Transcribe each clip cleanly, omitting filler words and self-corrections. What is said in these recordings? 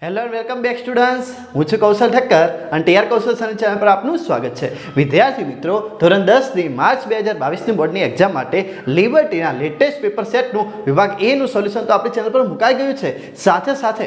Hello and welcome back students, હું છું કૌશલ ઠક્કર અને ટીઆર કૌશલ સની ચેનલ પર આપનું સ્વાગત છે. વિદ્યાર્થી મિત્રો, ધોરણ 10ની માર્ચ 2022ની બોર્ડની એક્ઝામ માટે લિબર્ટીના લેટેસ્ટ પેપર સેટનું વિભાગ એ નું સોલ્યુશન તો આપણી ચેનલ પર મુકાઈ ગયું છે. સાથે સાથે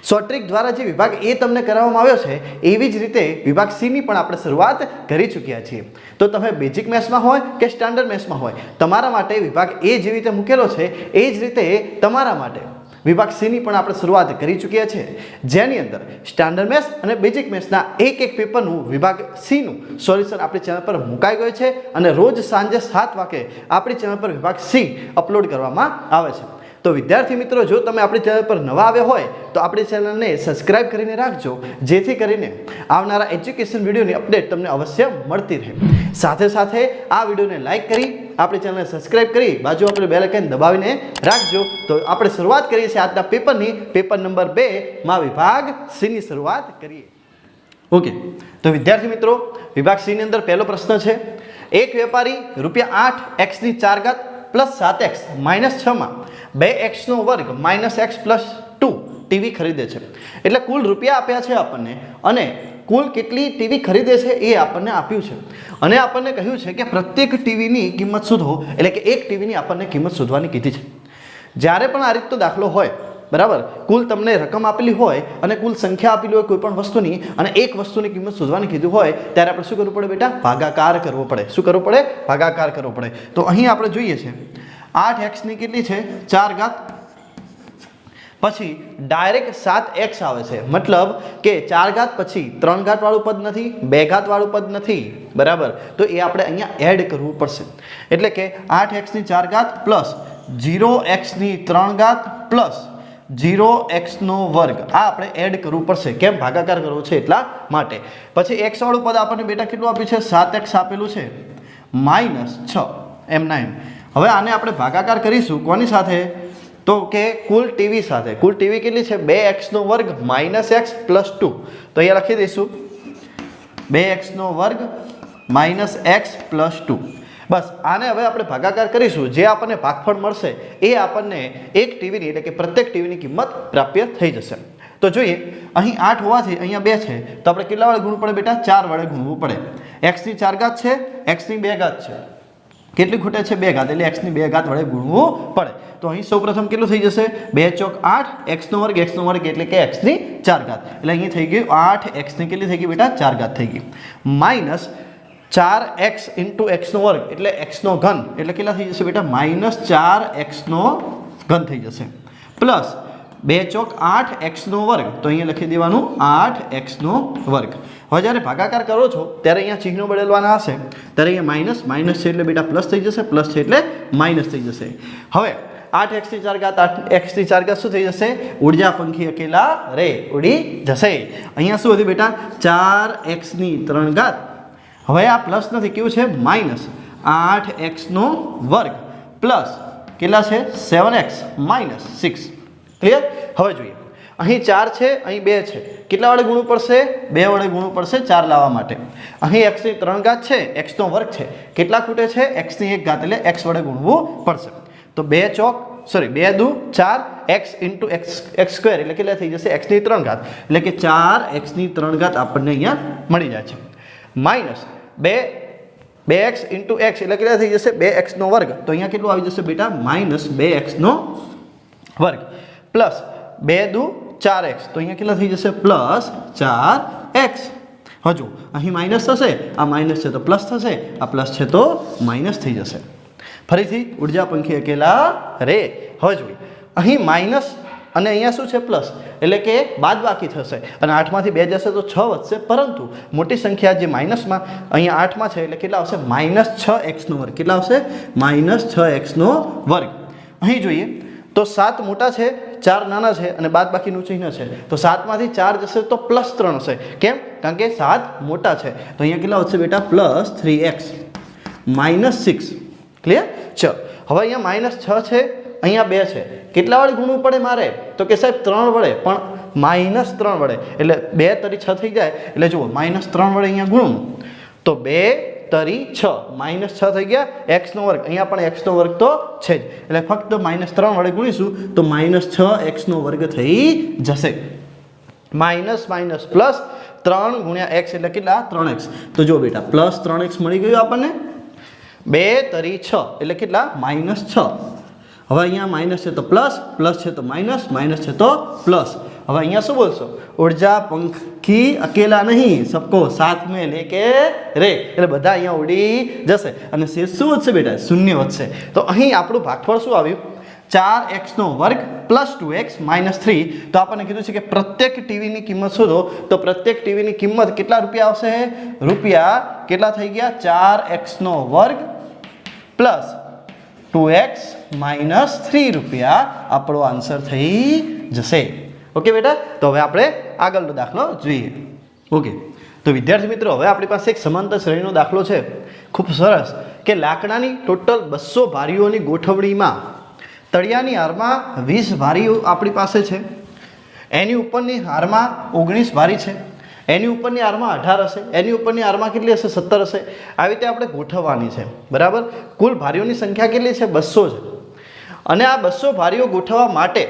શોર્ટ દ્વારા જે વિભાગ એ તમને કરાવવામાં આવ્યો છે એવી જ રીતે વિભાગ સીની પણ આપણે શરૂઆત કરી ચૂક્યા છીએ. તો તમે બેઝિક મેથ્સમાં હોય કે સ્ટાન્ડર્ડ મેથ્સમાં હોય, તમારા માટે વિભાગ એ જેવી રીતે મૂકેલો છે એ જ રીતે તમારા માટે વિભાગ સીની પણ આપણે શરૂઆત કરી ચૂક્યા છીએ, જેની અંદર સ્ટાન્ડર્ડ મેથ્સ અને બેઝિક મેથ્સના એક પેપરનું વિભાગ સીનું સોલ્યુશન આપણી ચેનલ પર મુકાઈ ગયું છે અને રોજ સાંજે 7 વાગે આપણી ચેનલ પર વિભાગ સી અપલોડ કરવામાં આવે છે. તો વિદ્યાર્થી મિત્રો, જો તમે આપણી ચેનલ પર નવા આવ્યા હોય તો આપણી ચેનલને સબસ્ક્રાઇબ કરીને રાખજો, જેથી કરીને આવનારા એજ્યુકેશન વિડીયોની અપડેટ તમને અવશ્ય મળતી રહે. સાથે સાથે આ વિડીયોને લાઇક કરી આપણી ચેનલને સબસ્ક્રાઇબ કરી બાજુ આપણે બેલ આઇકન દબાવીને રાખજો. તો આપણે શરૂઆત કરીએ છીએ આજના પેપરની, પેપર નંબર 2 વિભાગ સીની શરૂઆત કરીએ. ઓકે, તો વિદ્યાર્થી મિત્રો, વિભાગ સીની અંદર પહેલો પ્રશ્ન છે, એક વેપારી ₹8x⁴ પ્લસ 7x - 6 માં 2x² - x + 2 ટીવી ખરીદે છે. એટલે કુલ રૂપિયા આપ્યા છે આપણને અને કુલ કેટલી ટીવી ખરીદે છે એ આપણને આપ્યું છે અને આપણને કહ્યું છે કે પ્રત્યેક ટીવીની કિંમત શોધો, એટલે કે એક ટીવીની આપણને કિંમત શોધવાની કીધી છે. જ્યારે પણ આ રીતનો દાખલો હોય, બરાબર, કુલ તમને રકમ આપેલી હોય અને કુલ સંખ્યા આપેલી હોય કોઈ પણ વસ્તુની અને એક વસ્તુની કિંમત શોધવાની કીધું હોય, ત્યારે આપણે શું કરવું પડે બેટા? ભાગાકાર કરવો પડે. શું કરવું પડે? ભાગાકાર કરવો પડે. તો અહીં આપણે જોઈએ છે 8x ની કેટલી છે? 4 પછી ડાયરેક્ટ 7x આવે છે, મતલબ કે 4 પછી 3 વાળું પદ નથી, 2 વાળું પદ નથી, બરાબર. તો એ આપણે અહીંયા એડ કરવું પડશે. એટલે કે 8x⁴ plus 0x⁴ plus 0x², આ આપણે એડ કરવું પડશે. કેમ? ભાગાકાર કરવો છે એટલા માટે. પછી x વાળું પદ આપણને બેટા કેટલું આપ્યું છે? 7x આપેલું છે -6 એમના એમ. હવે આને આપણે ભાગાકાર કરીશું કોની સાથે? તો કે કુલ ટીવી સાથે. કુલ ટીવી કેટલી છે? 2x² - x + 2. તો અહીંયા લખી દઈશું 2x² - x + 2. બસ આને હવે આપણે ભાગાકાર કરીશું. જે આપણને ભાગફળ મળશે એ આપણને એક ટીવીની, એટલે કે પ્રત્યેક ટીવીની કિંમત પ્રાપ્ય થઈ જશે. તો જોઈએ, અહીં 8 હોવાથી અહીંયા 2 છે, તો આપણે કેટલા વડે ગુણવું પડે બેટા? 4 વડે ગુણવું પડે. x⁴ છે, x⁴ છે, કેટલી ખૂટે છે? 2 એટલે x⁴ વડે ગુણવું પડે. તો અહીં સૌપ્રથમ કેટલું થઈ જશે? 2 × 8 x², એટલે કે x⁴. એટલે અહીં થઈ ગયું 8x ની કેટલી થઈ ગઈ બેટા? 4 થઈ ગઈ. માઇનસ 4x × x², એટલે x3, એટલે કેટલા થઈ જશે બેટા? -4x3 થઈ જશે. પ્લસ 2 × 8 x², તો અહીંયા લખી દેવાનું 8x². હવે જ્યારે ભાગાકાર કરો છો ત્યારે અહીંયા ચિહ્નો બદલવાના હશે, ત્યારે અહીંયા માઇનસ છે એટલે બેટા પ્લસ થઈ જશે, પ્લસ છે એટલે માઇનસ થઈ જશે. હવે 8x⁴, 8x⁴ શું થઈ જશે? ઉર્જા પંખી અકેલા રે ઉડી જશે. અહીંયા શું હતું બેટા? 4x⁴. હવે આ પ્લસ નથી, કેવું છે? -8x² પ્લસ કેટલા છે? 7x - 6. ક્લિયર? હવે જોઈએ, અહીં 4 છે, અહીં 2 છે, કેટલા વડે ગુણવું પડશે? 2 વડે ગુણવું પડશે 4 લાવવા માટે. અહીં x⁴ છે, x² છે, કેટલા ખૂટે છે? x⁴, એટલે x વડે ગુણવું પડશે. તો 2 2 4 x × x², એટલે કેટલા થઈ જશે? x⁴, એટલે કે 4x⁴ આપણને અહીંયા મળી જાય છે. માઇનસ 2x × x, એટલે કેટલા થઈ જશે? 2x². તો અહીંયા કેટલું આવી જશે બેટા? -2x². પ્લસ 2 4x, તો અહીંયા કેટલા થઈ જશે? +4x. હજુ અહીં માઇનસ થશે, આ માઇનસ છે તો પ્લસ થશે, આ પ્લસ છે તો માઇનસ થઈ જશે. ફરીથી ઉર્જા પંખી અકેલા રે. હવે જોઈએ, અહીં માઇનસ અને અહીંયા શું છે? પ્લસ, એટલે કે બાદ બાકી થશે અને 8 માંથી 2 જશે તો 6 વધશે, પરંતુ મોટી સંખ્યા જે માઇનસમાં અહીંયા 8માં છે એટલે કેટલા આવશે? -6x². કેટલા આવશે? -6x². અહીં જોઈએ તો 7 મોટા છે, 4 નાના છે અને બાદ બાકીનું ચિહ્ન છે, તો 7 માંથી 4 જશે તો +3 હશે. કેમ? કારણ કે 7 મોટા છે. તો અહીંયા કેટલા વધશે બેટા? +3x -6. ક્લિયર? ચલો, હવે અહીંયા -6 છે, અહીંયા 2 છે, કેટલા વડે ગુણવું પડે મારે? તો કે સાહેબ 3 વડે, પણ -3 વડે. એટલે 2 તરી 6 થઈ જાય. એટલે જુઓ, -3 વડે અહીંયા ગુણવું તો 2 તરી 6 -6 થઈ ગયા. x², અહીંયા પણ x² તો છે જ, એટલે ફક્ત -3 વડે ગુણીશું તો -6x² થઈ જશે. માઇનસ માઇનસ પ્લસ 3 ગુણ્યા એક્સ એટલે કેટલા 3x. તો જો બેટા પ્લસ 3x મળી ગયું આપણને. 2 તરી 6 એટલે કેટલા -6. હવે અહીંયા માઇનસ છે તો પ્લસ, પ્લસ છે તો માઇનસ, માઇનસ છે તો પ્લસ. હવે અહીંયા શું બોલશો? ઉર્જા પંખી અકેલા નહીં, સબકો સાથ મેં લેકે રે. એટલે બધા અહીંયા ઉડી જશે અને શેષ શું વધશે બેટા? શૂન્ય વધશે. તો અહીં આપણું ભાગફળ શું આવ્યું? 4x² plus 2x minus 3. તો આપણને કીધું છે કે પ્રત્યેક ટીવીની કિંમત શોધો. તો પ્રત્યેક ટીવીની કિંમત કેટલા રૂપિયા આવશે? રૂપિયા કેટલા થઈ ગયા? 4x² પ્લસ 2x માઇનસ 3 રૂપિયા આપણો આન્સર થઈ જશે. ઓકે બેટા, તો હવે આપણે આગળનો દાખલો જોઈએ. ઓકે, તો વિદ્યાર્થી મિત્રો હવે આપણી પાસે એક સમાંતર શ્રેણીનો દાખલો છે, ખૂબ સરસ, કે લાકડાની ટોટલ 200 ભારીઓની ગોઠવણીમાં તળિયાની હારમાં 20 ભારીઓ આપણી પાસે છે, એની ઉપરની હારમાં 19 ભારી છે, એની ઉપરની હારમાં 18 હશે, એની ઉપરની હારમાં કેટલી હશે? 17 હશે. આવી રીતે આપણે ગોઠવવાની છે, બરાબર. કુલ ભારીઓની સંખ્યા કેટલી છે? 200 છે. અને આ 200 ભારીઓ ગોઠવવા માટે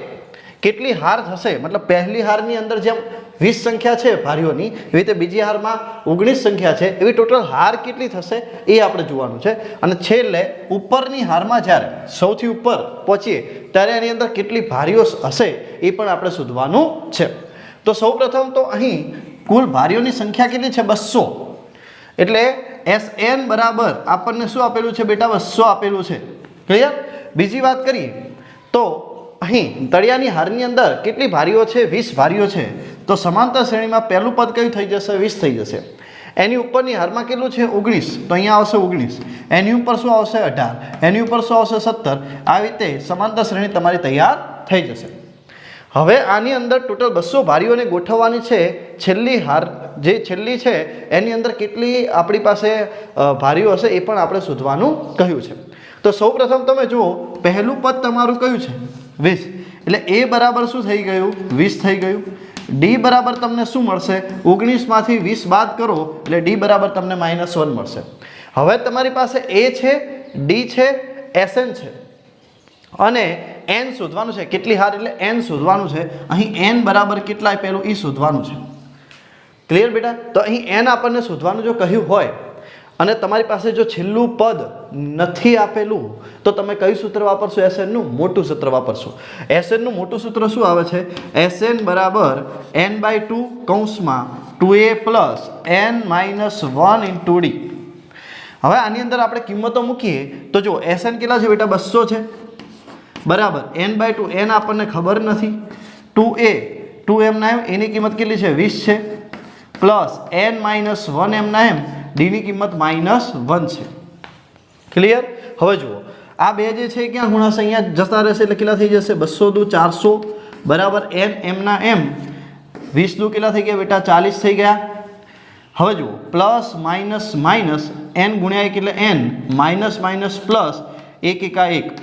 કેટલી હાર થશે? મતલબ પહેલી હારની અંદર જેમ 20 સંખ્યા છે ભારીઓની, એવી રીતે બીજી હારમાં 19 સંખ્યા છે, એવી ટોટલ હાર કેટલી થશે એ આપણે જોવાનું છે. અને છેલ્લે ઉપરની હારમાં જ્યારે સૌથી ઉપર પહોંચીએ ત્યારે એની અંદર કેટલી ભારીઓ હશે એ પણ આપણે શોધવાનું છે. તો સૌપ્રથમ તો અહીં કુલ ભારીઓની સંખ્યા કેટલી છે? 200. એટલે SN બરાબર આપણને શું આપેલું છે બેટા? 200 આપેલું છે. ક્લિયર? બીજી વાત કરીએ તો અહીં તળિયાની હારની અંદર કેટલી ભારીઓ છે? 20 ભારીઓ છે. તો સમાંતર શ્રેણીમાં પહેલું પદ કયું થઈ જશે? 20 થઈ જશે. એની ઉપરની હારમાં કેટલું છે? 19. તો અહીંયા આવશે 19. એની ઉપર શું આવશે? 18. એની ઉપર શું આવશે? 17. આવી રીતે સમાંતર શ્રેણી તમારી તૈયાર થઈ જશે. હવે આની અંદર ટોટલ 200 ભારીઓને ગોઠવવાની છે. છેલ્લી હાર જે છેલ્લી છે એની અંદર કેટલી આપણી પાસે ભારીઓ હશે એ પણ આપણે શોધવાનું કહ્યું છે. તો સૌપ્રથમ તમે જુઓ, પહેલું પદ તમારું કયું છે? 20. એટલે એ બરાબર શું થઈ ગયું? 20 થઈ ગયું. ડી બરાબર તમને શું મળશે? 19માંથી 20 બાદ કરો એટલે ડી બરાબર તમને -1 મળશે. હવે તમારી પાસે એ છે, ડી છે, SN છે અને n શોધવાનું છે. કેટલી હાર? એટલે n શોધવાનું છે. અહીં n બરાબર કેટલા પેલું એ શોધવાનું છે. ક્લિયર બેટા? તો અહીં n આપણને શોધવાનું જો કહ્યું હોય અને તમારી પાસે જો છેલ્લું પદ નથી આપેલું તો તમે કયું સૂત્ર વાપરશો? SN નું મોટું સૂત્ર વાપરશો. SN નું મોટું સૂત્ર શું આવે છે? SN બરાબર n/2 કૌંસમાં 2a plus n minus 1 into D. હવે આની અંદર આપણે કિંમતો મૂકીએ તો જો SN કેટલા છે બેટા? 200 છે, બરાબર. n/2 n આપણને ખબર નથી. 2a 2m ના m એની કિંમત કેટલી છે? 20 છે, પ્લસ n માઇનસ 1m ના m ડીની કિંમત -1 છે. ક્લિયર? હવે જુઓ, આ બે જે છે ક્યાં ગુણાશે? અહીંયા જતા રહેશે એટલે કેટલા થઈ જશે? 200 દુ 400 બરાબર n m ના m 20 દુ કેટલા થઈ ગયા બેટા? 40 થઈ ગયા. હવે જુઓ, પ્લસ માઇનસ માઇનસ n ગુણ્યા 1 એટલે n, માઇનસ માઇનસ પ્લસ 1 એકા 1.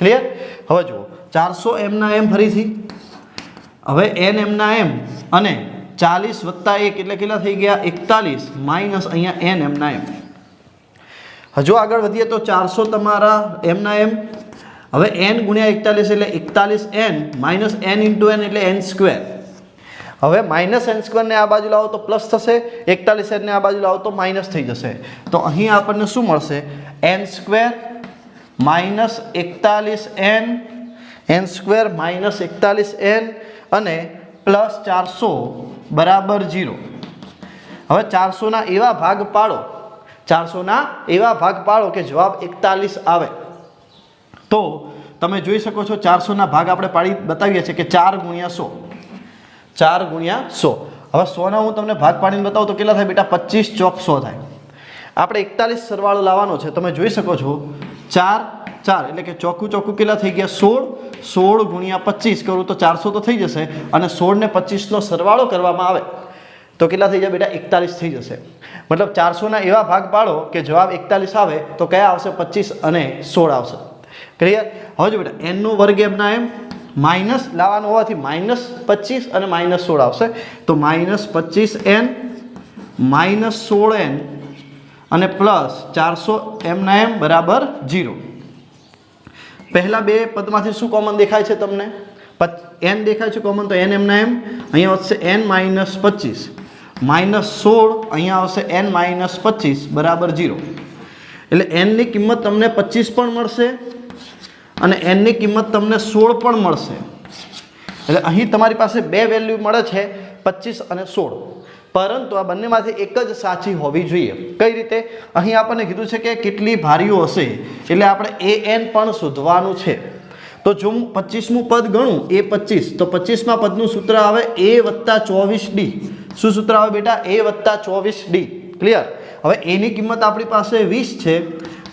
ક્લિયર? હવે જુઓ, 400 m ના m ફરીથી, હવે n m ના m અને 40 વત્તા 1 એટલે કેટલા થઈ ગયા? 41 માઇનસ અહીંયા n m ના m. હજુ આગળ વધીએ તો 400 તમારા m ના m, હવે n ગુણ્યા 41 એટલે 41n minus n into n એટલે n સ્ક્વેર. હવે માઇનસ n સ્ક્વેર ને આ બાજુ લાવો તો પ્લસ થશે, 41n ને આ બાજુ લાવો તો માઇનસ થઈ જશે. તો અહીં આપણને શું મળશે? n square minus 41n, n square minus 41n અને પ્લસ 400 બરાબર 0. હવે 400ના એવા ભાગ પાડો, 400ના એવા ભાગ પાડો કે જવાબ 41 આવે. તો તમે જોઈ શકો છો 400ના ભાગ આપણે પાડી બતાવીએ છીએ કે 4 ગુણ્યા 100, 4 ગુણ્યા 100. હવે 100ના હું તમને ભાગ પાડીને બતાવું તો કેટલા થાય બેટા? 25 ચોક 100 થાય. આપણે 41 સરવાળો લાવવાનો છે. તમે જોઈ શકો છો 4 4 એટલે કે ચોખ્ખું ચોખ્ખું કેટલા થઈ ગયા? 16. 16 ગુણ્યા 25 કરું તો 400 તો થઈ જશે અને 16 ને 25નો સરવાળો કરવામાં આવે તો કેટલા થઈ જાય બેટા? 41 થઈ જશે. મતલબ 400ના એવા ભાગ પાડો કે જવાબ 41 આવે તો કયા આવશે? 25 અને 16 આવશે. ક્લિયર? હવે જો બેટા n નો વર્ગ m ના m માઇનસ લાવવાનો હોવાથી -25 અને -16 આવશે. તો -25n -16n અને પ્લસ 400 m ના m બરાબર 0. પહેલા બે પદમાંથી શું કોમન દેખાય છે તમને? n દેખાય છે કોમન, તો n એમના એમ અહીંયા વધશે n માઇનસ 25 માઇનસ 16 અહીંયા આવશે n માઇનસ 25 બરાબર 0. એટલે n ની કિંમત તમને 25 પણ મળશે અને n ની કિંમત તમને 16 પણ મળશે. એટલે અહીં તમારી પાસે બે વેલ્યુ મળે છે 25 અને 16, પરંતુ આ બંનેમાંથી એક જ સાચી હોવી જોઈએ. કઈ રીતે? અહીં આપણને કીધું છે કે કેટલી ભારીઓ હશે, એટલે આપણે an પણ શોધવાનું છે. તો જો હું 25મું પદ ગણું a25, તો 25મા પદનું સૂત્ર આવે a વત્તા 24d. શું સૂત્ર આવે બેટા? a વત્તા 24d. ક્લિયર? હવે a ની કિંમત આપણી પાસે 20 છે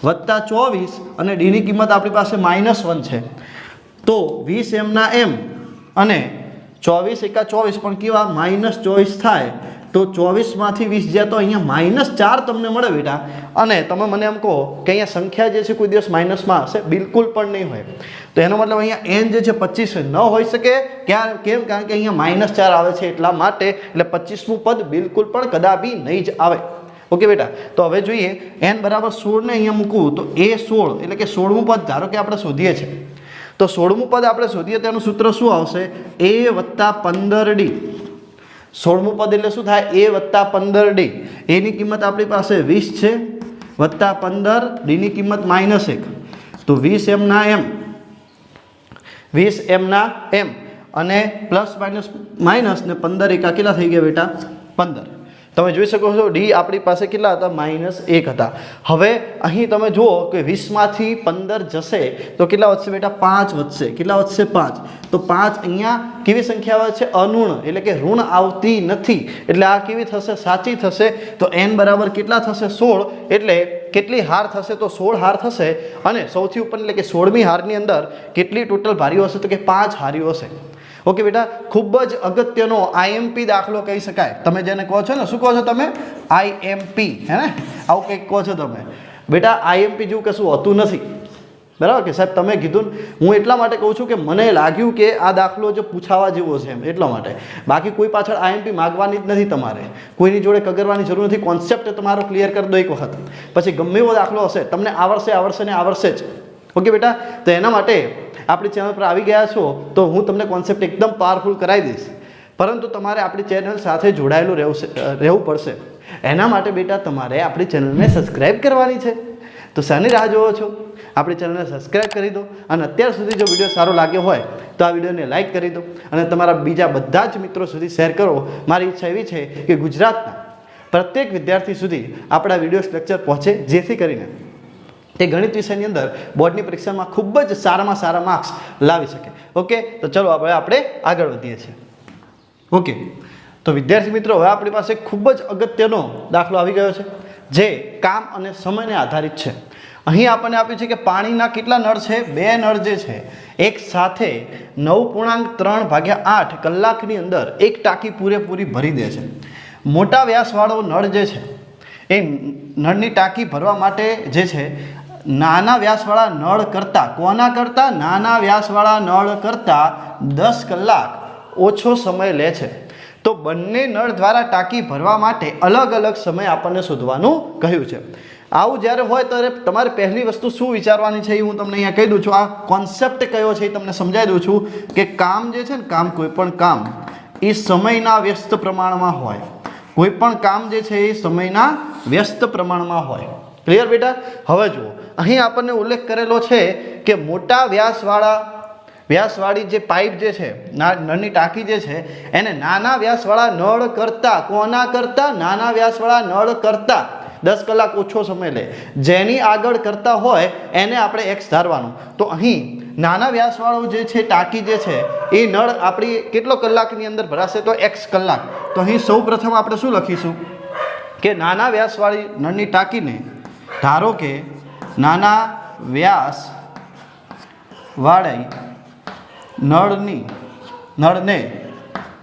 વત્તા 24 અને d ની કિંમત આપણી પાસે -1 છે. તો 20 એમના એમ અને 24 એકા 24 પણ કેવા -24 થાય. તો 24માંથી 20 જાય તો અહીંયા -4 તમને મળે બેટા. અને તમે મને એમ કહો કે અહીંયા સંખ્યા જે છે કોઈ દિવસ માઇનસમાં હશે? બિલકુલ પણ નહીં હોય. તો એનો મતલબ અહીંયા n જે છે 25 ન હોઈ શકે. કેમ? કારણ કે અહીંયા -4 આવે છે એટલા માટે. એટલે 25મું પદ બિલકુલ પણ કદાપી નહીં જ આવે. ઓકે બેટા, તો હવે જોઈએ n બરાબર 16 ને અહીંયા મૂકવું તો a 16 એટલે કે 16મું પદ ધારો કે આપણે શોધીએ છીએ. તો 16મું પદ આપણે શોધીએ તેનું સૂત્ર શું આવશે? a વત્તા 15d. 16મું પદ એટલે શું થાય? a વત્તા 15d. a ની કિંમત આપણી પાસે 20 છે વત્તા 15, d ની કિંમત -1. તો 20 એમના એમ 20 એમના એમ અને પ્લસ માઇનસ ને 15 એકા કેટલા થઈ ગયા બેટા? 15. તમે જોઈ શકો છો ડી આપણી પાસે કેટલા હતા? -1 હતા. હવે અહીં તમે જુઓ કે 20માંથી 15 જશે તો કેટલા વધશે બેટા? 5 વધશે. કેટલા વધશે? 5. તો 5 અહીંયા કેવી સંખ્યા આવે છે? અનુણ, એટલે કે ઋણ આવતી નથી. એટલે આ કેવી થશે? સાચી થશે. તો n બરાબર કેટલા થશે? 16. એટલે કેટલી હાર થશે? તો 16 હાર થશે. અને સૌથી ઉપર એટલે કે 16મી હારની અંદર કેટલી ટોટલ ભારીઓ હશે? તો કે 5 હારીઓ હશે. ઓકે બેટા, ખૂબ જ અગત્યનો IMP દાખલો કહી શકાય. તમે જેને કહો છો ને, શું કહો છો તમે? IMP, હે ને? આવું કંઈક કહો છો તમે બેટા. IMP જેવું કશું હોતું નથી, બરાબર કે સાહેબ? તમે કીધું. હું એટલા માટે કહું છું કે મને લાગ્યું કે આ દાખલો જો પૂછાવા જેવો છે એમ, એટલા માટે. બાકી કોઈ પાછળ IMP માગવાની જ નથી તમારે, કોઈની જોડે કગરવાની જરૂર નથી. કોન્સેપ્ટ તમારો ક્લિયર કરી દો એક વખત, પછી ગમે એવો દાખલો હશે તમને આવડશે ને આવડશે જ. ઓકે બેટા, તો એના માટે આપણી ચેનલ પર આવી ગયા છો તો હું તમને કોન્સેપ્ટ એકદમ પાવરફુલ કરાવી દઈશ, પરંતુ તમારે આપણી ચેનલ સાથે જોડાયેલું રહેવું પડશે. એના માટે બેટા તમારે આપણી ચેનલને સબસ્ક્રાઈબ કરવાની છે. તો શાની રાહ જોવો છો? આપણી ચેનલને સબસ્ક્રાઈબ કરી દો. અને અત્યાર સુધી જો વિડીયો સારો લાગ્યો હોય તો આ વિડીયોને લાઇક કરી દો અને તમારા બીજા બધા જ મિત્રો સુધી શેર કરો. મારી ઈચ્છા એવી છે કે ગુજરાતના પ્રત્યેક વિદ્યાર્થી સુધી આપણા વિડીયો લેક્ચર પહોંચે, જેથી કરીને તે ગણિત વિષયની અંદર બોર્ડની પરીક્ષામાં ખૂબ જ સારામાં સારા માર્ક્સ લાવી શકે. ઓકે, તો ચલો આપણે આગળ વધીએ છીએ. ઓકે, તો વિદ્યાર્થી મિત્રો, હવે આપણી પાસે ખૂબ જ અગત્યનો દાખલો આવી ગયો છે જે કામ અને સમયને આધારિત છે. અહીં આપણને આપ્યું છે કે પાણીના કેટલા નળ છે? 2 નળ જે છે એક સાથે 9.3/8 કલાકની અંદર એક ટાંકી પૂરેપૂરી ભરી દે છે. મોટા વ્યાસવાળો નળ જે છે એ નળની ટાંકી ભરવા માટે જે છે નાના વ્યાસવાળા નળ કરતાં, કોના કરતાં? નાના વ્યાસવાળા નળ કરતાં 10 કલાક ઓછો સમય લે છે. તો બંને નળ દ્વારા ટાંકી ભરવા માટે અલગ અલગ સમય આપણને શોધવાનું કહ્યું છે. આવું જ્યારે હોય ત્યારે તમારે પહેલી વસ્તુ શું વિચારવાની છે એ હું તમને અહીંયા કહી દઉં છું. આ કોન્સેપ્ટ કયો છે એ તમને સમજાવી દઉં છું કે કામ જે છે ને, કામ કોઈ પણ કામ એ સમયના વ્યસ્ત પ્રમાણમાં હોય. કોઈ પણ કામ જે છે એ સમયના વ્યસ્ત પ્રમાણમાં હોય. ક્લિયર બેટા? હવે જુઓ, અહીં આપણને ઉલ્લેખ કરેલો છે કે મોટા વ્યાસવાળી જે પાઇપ જે છે, નળની ટાંકી જે છે, એને નાના વ્યાસવાળા નળ કરતાં, કોના કરતાં? નાના વ્યાસવાળા નળ કરતાં 10 કલાક ઓછો સમય લે. જેની આગળ કરતા હોય એને આપણે x ધારવાનું. તો અહીં નાના વ્યાસવાળો જે છે ટાંકી જે છે એ નળ આપણી કેટલો કલાકની અંદર ભરાશે? તો x કલાક. તો અહીં સૌ પ્રથમ આપણે શું લખીશું કે નાના વ્યાસવાળી નળની ટાંકીને, ધારો કે નાના વ્યાસવાળી નળને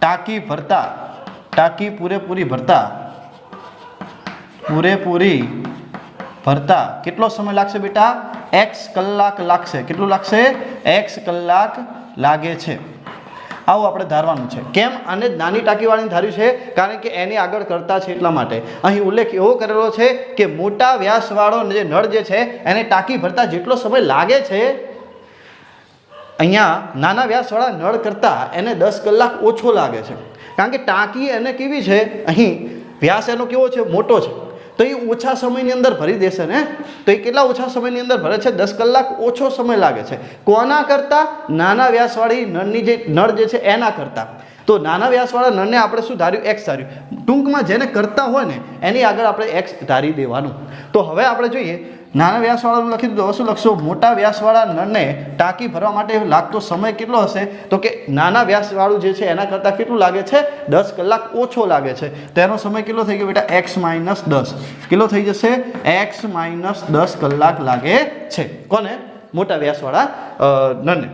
ટાંકી પૂરેપૂરી ભરતા કેટલો સમય લાગશે બેટા? x કલાક લાગશે. કેટલું લાગશે? x કલાક લાગે છે. આવું આપણે ધારવાનું છે. કેમ? આને નાની ટાંકીવાળીને ધાર્યું છે કારણ કે એની આગળ કરતા છે એટલા માટે. અહીં ઉલ્લેખ એવો કરેલો છે કે મોટા વ્યાસવાળો જે નળ જે છે એને ટાંકી ભરતા જેટલો સમય લાગે છે અહીંયા નાના વ્યાસવાળા નળ કરતાં એને 10 કલાક ઓછો લાગે છે, કારણ કે ટાંકી એને કેવી છે, અહીં વ્યાસ એનો કેવો છે, મોટો છે, તો એ ઓછા સમયની અંદર ભરી દેશે ને. તો એ કેટલા ઓછા સમયની અંદર ભરે છે? 10 કલાક ઓછો સમય લાગે છે. કોના કરતાં? નાના વ્યાસવાળી નળની જે નળ જે છે એના કરતાં. તો નાના વ્યાસવાળા નળને આપણે શું ધાર્યું? એક્સ ધાર્યું. ટૂંકમાં જેને કરતા હોય ને એની આગળ આપણે એક્સ ધારી દેવાનું. તો હવે આપણે જોઈએ નાના વ્યાસવાળાનું લખી દીધું. શું લખશો? મોટા વ્યાસવાળા નળને ટાંકી ભરવા માટે લાગતો સમય કેટલો હશે? તો કે નાના વ્યાસવાળું જે છે એના કરતાં કેટલું લાગે છે? 10 કલાક ઓછો લાગે છે. તો એનો સમય કેટલો થઈ ગયો બેટા? x - 10. કેટલો થઈ જશે? x - 10 કલાક લાગે છે. કોને? મોટા વ્યાસવાળા નળને.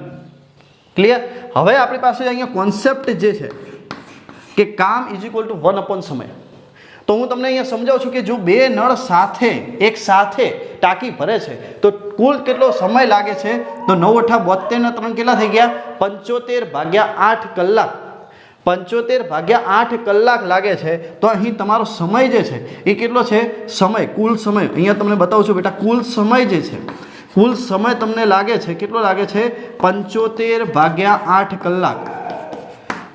ક્લિયર? હવે આપણી પાસે અહીંયા કોન્સેપ્ટ જે છે કે કામ = 1 સમય. તો હું તમને અહીંયા સમજાવું છું કે જો બે નળ સાથે એક સાથે ટાંકી ભરે છે તો કુલ કેટલો સમય લાગે છે? તો 9 × 8 = 72 ને 3 કેટલા થઈ ગયા? 75/8 કલાક. 75/8 કલાક લાગે છે. તો અહીં તમારો સમય જે છે એ કેટલો છે? સમય, કુલ સમય અહીંયા તમને બતાવું છું બેટા. કુલ સમય જે છે, કુલ સમય તમને લાગે છે કેટલો લાગે છે? 75/8 કલાક.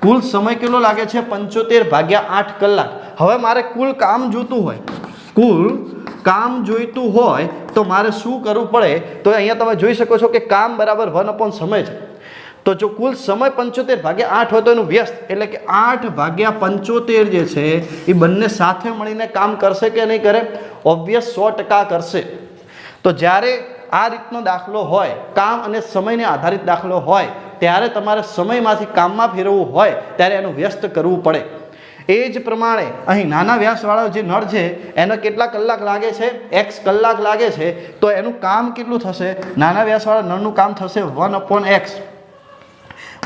કુલ સમય કેટલો લાગે છે? 75/8 કલાક. હવે મારે કુલ કામ જોઈતું હોય, કુલ કામ જોઈતું હોય તો મારે શું કરવું પડે? તો અહીંયા તમે જોઈ શકો છો કે કામ બરાબર 1 સમય છે. તો જો કુલ સમય 75/8 હોય તો એનું વ્યસ્ત એટલે કે 8/75 જે છે એ બંને સાથે મળીને કામ કરશે કે નહીં કરે? ઓબ્વિયસ 100% કરશે. તો જ્યારે આ રીતનો દાખલો હોય, કામ અને સમયને આધારિત દાખલો હોય, ત્યારે તમારે સમયમાંથી કામમાં ફેરવવું હોય ત્યારે એનું વ્યસ્ત કરવું પડે. એ જ પ્રમાણે અહીં નાના વ્યાસવાળો જે નળ છે એને કેટલા કલાક લાગે છે? x કલાક લાગે છે. તો એનું કામ કેટલું થશે? નાના વ્યાસવાળા નળનું કામ થશે 1/x.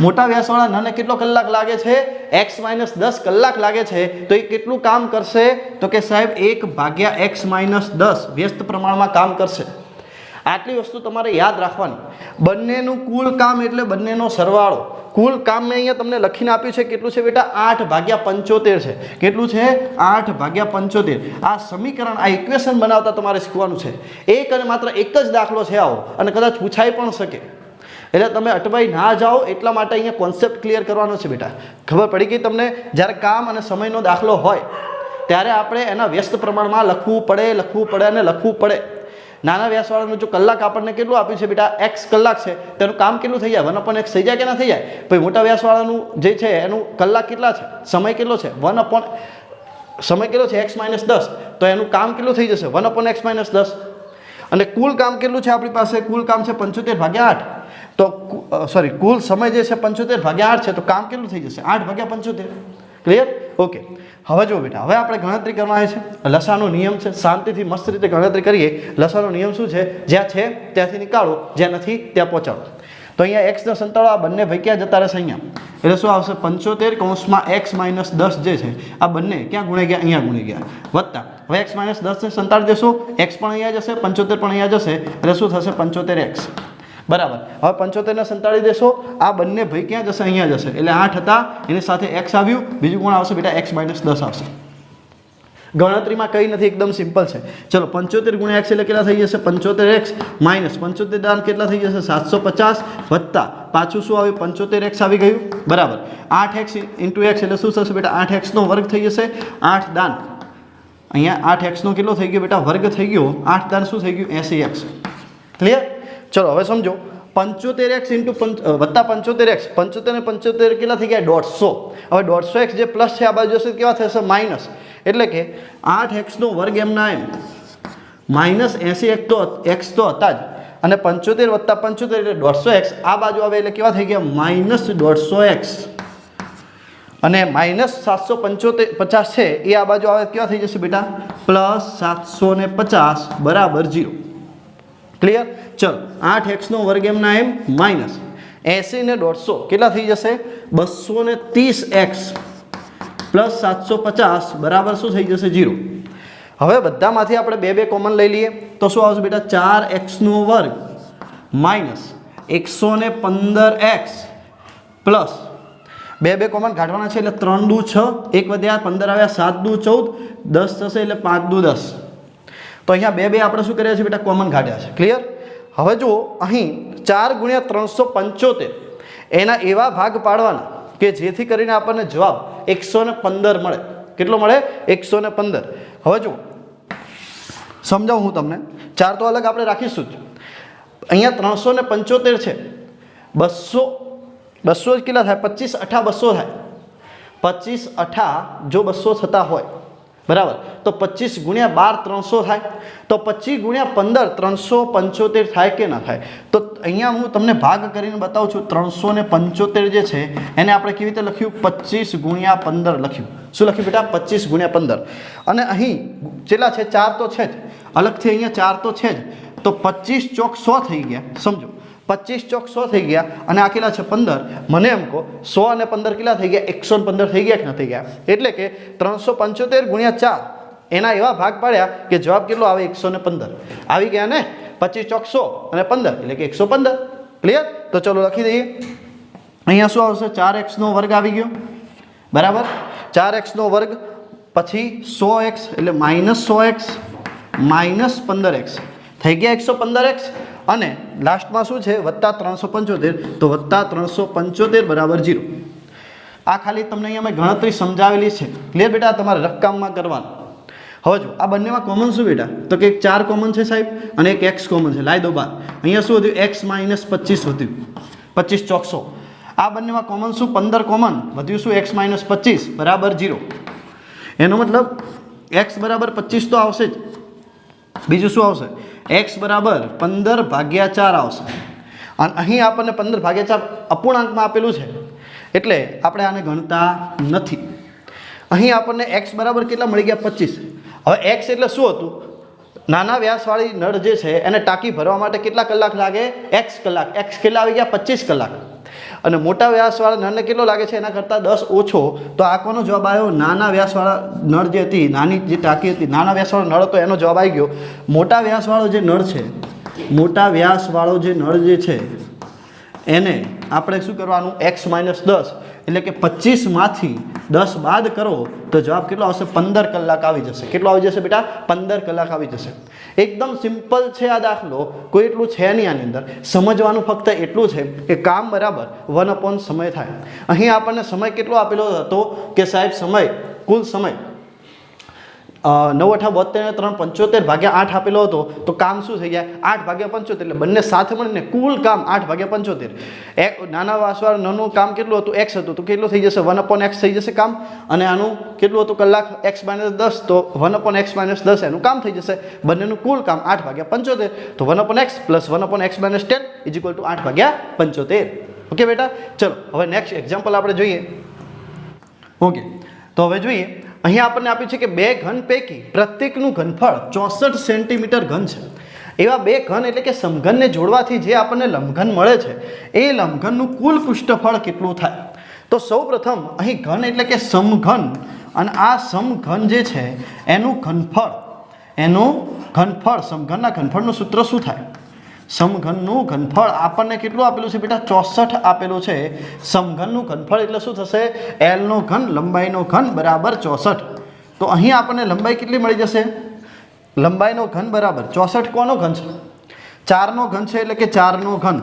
મોટા વ્યાસવાળા નળને કેટલો કલાક લાગે છે? x - 10 કલાક લાગે છે. તો એ કેટલું કામ કરશે? તો કે સાહેબ 1/x - 10 વ્યસ્ત પ્રમાણમાં કામ કરશે. આટલી વસ્તુ તમારે યાદ રાખવાની. બંનેનું કુલ કામ એટલે બંનેનો સરવાળો. કુલ કામ મેં અહીંયા તમને લખીને આપ્યું છે કેટલું છે બેટા? 8/75 છે. કેટલું છે? 8/75. આ સમીકરણ, આ ઇક્વેશન બનાવતા તમારે શીખવાનું છે. એક અને માત્ર એક જ દાખલો છે આવો, અને કદાચ પૂછાઈ પણ શકે. એટલે તમે અટવાઈ ના જાઓ એટલા માટે અહીંયા કોન્સેપ્ટ ક્લિયર કરવાનો છે બેટા. ખબર પડી ગઈ તમને? જ્યારે કામ અને સમયનો દાખલો હોય ત્યારે આપણે એના વ્યસ્ત પ્રમાણમાં લખવું પડે અને લખવું પડે. નાના વ્યાસવાળાનું જો કલાક આપણને કેટલું આપ્યું છે બેટા? x કલાક છે. તેનું કામ કેટલું થઈ જાય? 1/x થઈ જાય કે ના થઈ જાય? ભાઈ મોટા વ્યાસવાળાનું જે છે એનું કલાક કેટલા છે? સમય કેટલો છે? સમય કેટલો છે? x - 10. તો એનું કામ કેટલું થઈ જશે? 1/x - 10. અને કુલ કામ કેટલું છે આપણી પાસે? કુલ કામ છે 75/8. તો સોરી, કુલ સમય જે છે 75/8 છે. તો કામ કેટલું થઈ જશે? 8/75. ક્લિયર? ઓકે. હવે જો બેટા, હવે આપણે ગણતરી કરવાની છે. લસાનો નિયમ છે, શાંતિથી મસ્ત રીતે ગણતરી કરીએ. લસાનો નિયમ શું છે? જ્યાં છે ત્યાંથી નીકાળો, જ્યાં નથી ત્યાં પહોંચાડો. તો અહીંયા x ને સંતાડો, આ બંને ભાઈ ક્યાં જતા રહેશે? અહીંયા. એટલે શું આવશે? 75 x - 10 જે છે આ બંને ક્યાં ગુણાઈ ગયા? અહીંયા ગુણાઈ ગયા. વત્તા હવે x - 10 ને સંતાડી દેશો, x પણ અહીંયા જશે, 75 પણ અહીંયા જશે. એટલે શું થશે? 75x. બરાબર. હવે 75 ને સંતાડી દેશો, આ બંને ભાઈ ક્યાં જશે? અહીંયા જશે. એટલે 8 હતા, એની સાથે x આવ્યું, બીજું કોણ આવશે બેટા? x - 10 આવશે. ગણતરીમાં કંઈ નથી, એકદમ સિમ્પલ છે. ચલો 75 × x એટલે કેટલા થઈ જશે? 75x માઇનસ 75 દાન કેટલા થઈ જશે? 750 વત્તા પાછું શું આવ્યું? 75x આવી ગયું. બરાબર. 8x × x એટલે શું થશે બેટા? 8x નો વર્ગ થઈ જશે. 8 દાન અહીંયા 8x નો કેટલો થઈ ગયો બેટા? વર્ગ થઈ ગયો. 8 દાન શું થઈ ગયું? 80x. ક્લિયર? ચલો હવે સમજો. 75x વત્તા 75x, 75 ને 75 કેટલા થઈ ગયા? 150. હવે 150x જે પ્લસ છે આ બાજુ જશે કેવા થશે? માઇનસ. એટલે કે 8x નો વર્ગ એમના એમ માઇનસ 80x તો હતા જ, અને 75 વત્તા 75 એટલે 150x. આ બાજુ આવે એટલે કેવા થઈ ગયા? Minus 150x. અને માઇનસ 750 છે એ આ બાજુ આવે કેવા થઈ જશે બેટા? પ્લસ 750 બરાબર 0. ક્લિયર? ચલો 8x નો વર્ગ એમના એમ માઇનસ 80 ને 150 કેટલા થઈ જશે? 230x પ્લસ 750 બરાબર શું થઈ જશે? 0. હવે બધામાંથી આપણે બે કોમન લઈ લઈએ તો શું આવશે બેટા? 4x નો વર્ગ માઇનસ 115x પ્લસ બે કોમન કાઢવાના છે એટલે 3 દુ 6, 1 વધ્યા 15 આવ્યા, 7 દુ 14, 10 થશે એટલે 5 દુ 10. તો અહીંયા બે આપણે શું કર્યા છે બેટા? કોમન કાઢ્યા છે. ક્લિયર? હવે જુઓ અહીં 4 ગુણ્યા 375 એના એવા ભાગ પાડવાના કે જેથી કરીને આપણને જવાબ 115 મળે. કેટલો મળે? 115. હવે જુઓ સમજાવું હું તમને. 4 તો અલગ આપણે રાખીશું જ. અહીંયા 375 છે. 200 કેટલા થાય? 25 8 200 થાય. 25 8 જો 200 થતા હોય બરાબર, તો 25 ગુણ્યા 12 300 થાય. તો 25 ગુણ્યા 15 375 થાય કે ના થાય? તો અહીંયા હું તમને ભાગ કરીને બતાવું છું. 375 જે છે એને આપણે કેવી રીતે લખ્યું? 25 ગુણ્યા 15 લખ્યું. શું લખ્યું બેટા? 25 ગુણ્યા 15. અને અહીં કેટલા છે? 4 તો છે જ, અલગથી અહીંયા 4 તો છે જ. તો 25 ચોક 100 થઈ ગયા. સમજો, 25 ચોક 100 થઈ ગયા અને આ કેટલા છે? 15. મને એમ કહો 100 અને 15 કેટલા થઈ ગયા? 115 થઈ ગયા કે ન થઈ ગયા? એટલે કે 375 ગુણ્યા 4 એના એવા ભાગ પાડ્યા કે જવાબ કેટલો આવે? 115 આવી ગયા ને. 25 ચોક 100 અને 15 એટલે કે 115. ક્લિયર? તો ચલો લખી દઈએ. અહીંયા શું આવશે? 4x નો વર્ગ આવી ગયો બરાબર. 4x નો વર્ગ પછી 100x એટલે -100x -15x થઈ ગયા 115x. અને લાસ્ટમાં શું છે? વત્તા 375. તો વત્તા 375 બરાબર 0. આ ખાલી તમને અહીંયા મેં ગણતરી સમજાવેલી છે. ક્લિયર બેટા? તમારે રકમમાં કરવાનું. હવે જો આ બંનેમાં કોમન શું બેટા? તો કે એક 4 કોમન છે સાહેબ અને એક x કોમન છે. લાવી દો બહાર. અહીંયા શું વધ્યું? x - 25 વધ્યું. 25 ચોક 100. આ બંનેમાં કોમન શું? 15 કોમન વધ્યું. શું? x - 25 બરાબર 0. એનો મતલબ x બરાબર 25 તો આવશે જ. બીજું શું આવશે? x બરાબર 15 ભાગ્યા 4 આવશે. અને અહીં આપણને 15 ભાગ્યા 4 અપૂર્ણાંકમાં આપેલું છે એટલે આપણે આને ગણતા નથી. અહીં આપણને x બરાબર કેટલા મળી ગયા? 25. હવે x એટલે શું હતું? નાના વ્યાસવાળી નળ જે છે એને ટાંકી ભરવા માટે કેટલા કલાક લાગે? x કલાક. x કેટલા આવી ગયા? 25 કલાક. અને મોટા વ્યાસવાળા નળને કેટલો લાગે છે? એના કરતાં 10 ઓછો. તો આ કોનો જવાબ આવ્યો? નાના વ્યાસવાળા નળ જે હતી, નાની જે ટાંકી હતી, નાના વ્યાસવાળો નળ હતો એનો જવાબ આવી ગયો. મોટા વ્યાસવાળો જે નળ છે, મોટા વ્યાસવાળો જે નળ જે છે એને આપણે શું કરવાનું? x - 10 એટલે કે 25માંથી 10 બાદ કરો તો જવાબ કેટલો આવશે? 15 કલાક આવી જશે. કેટલો આવી જશે બેટા? 15 કલાક આવી જશે. એકદમ સિમ્પલ છે આ દાખલો, કોઈ એટલું છે નહીં આની અંદર. સમજવાનું ફક્ત એટલું છે કે કામ બરાબર 1/, સમય થાય. અહીં આપણને સમય કેટલો આપેલો હતો કે સાહેબ સમય, કુલ સમય 9 × 8 = 72 × 3 = 75 ભાગ્યા 8 આપેલો હતો. તો કામ શું થઈ જાય? 8 ભાગ્યા 75 એટલે બંને સાથે મળીને કુલ કામ 8 ભાગ્યા 75. એક નાના વાસવાળા નળનું કામ કેટલું હતું? x હતું. તો કેટલું થઈ જશે? 1/x થઈ જશે કામ. અને આનું કેટલું હતું? કલાક x - 10. તો 1/x - 10 એનું કામ થઈ જશે. બંનેનું કુલ કામ 8 ભાગ્યા 75. તો 1/x + 1/x - 10 = 8 ભાગ્યા 75. ઓકે બેટા? ચલો હવે નેક્સ્ટ એક્ઝામ્પલ આપણે જોઈએ. ઓકે, તો હવે જોઈએ. અહીંયા આપણને આપ્યું છે કે બે ઘન પૈકી પ્રત્યેકનું ઘનફળ 64 સેન્ટીમીટર ઘન છે. એવા બે ઘન એટલે કે સમઘનને જોડવાથી જે આપણને લંબઘન મળે છે એ લંબઘનનું કુલ પૃષ્ઠફળ કેટલું થાય? તો સૌપ્રથમ અહીં ઘન એટલે કે સમઘન, અને આ સમઘન જે છે એનું ઘનફળ સમઘનના ઘનફળનું સૂત્ર શું થાય? સમઘનનું ઘનફળ આપણને કેટલું આપેલું છે બેટા? 64 આપેલું છે. સમઘનનું ઘનફળ એટલે શું થશે? l નો ઘન લંબાઈનો ઘન બરાબર 64. તો અહીં આપણને લંબાઈ કેટલી મળી જશે? લંબાઈનો ઘન બરાબર 64 કોનો ઘન છે? 4 નો ઘન છે એટલે કે 4 નો ઘન.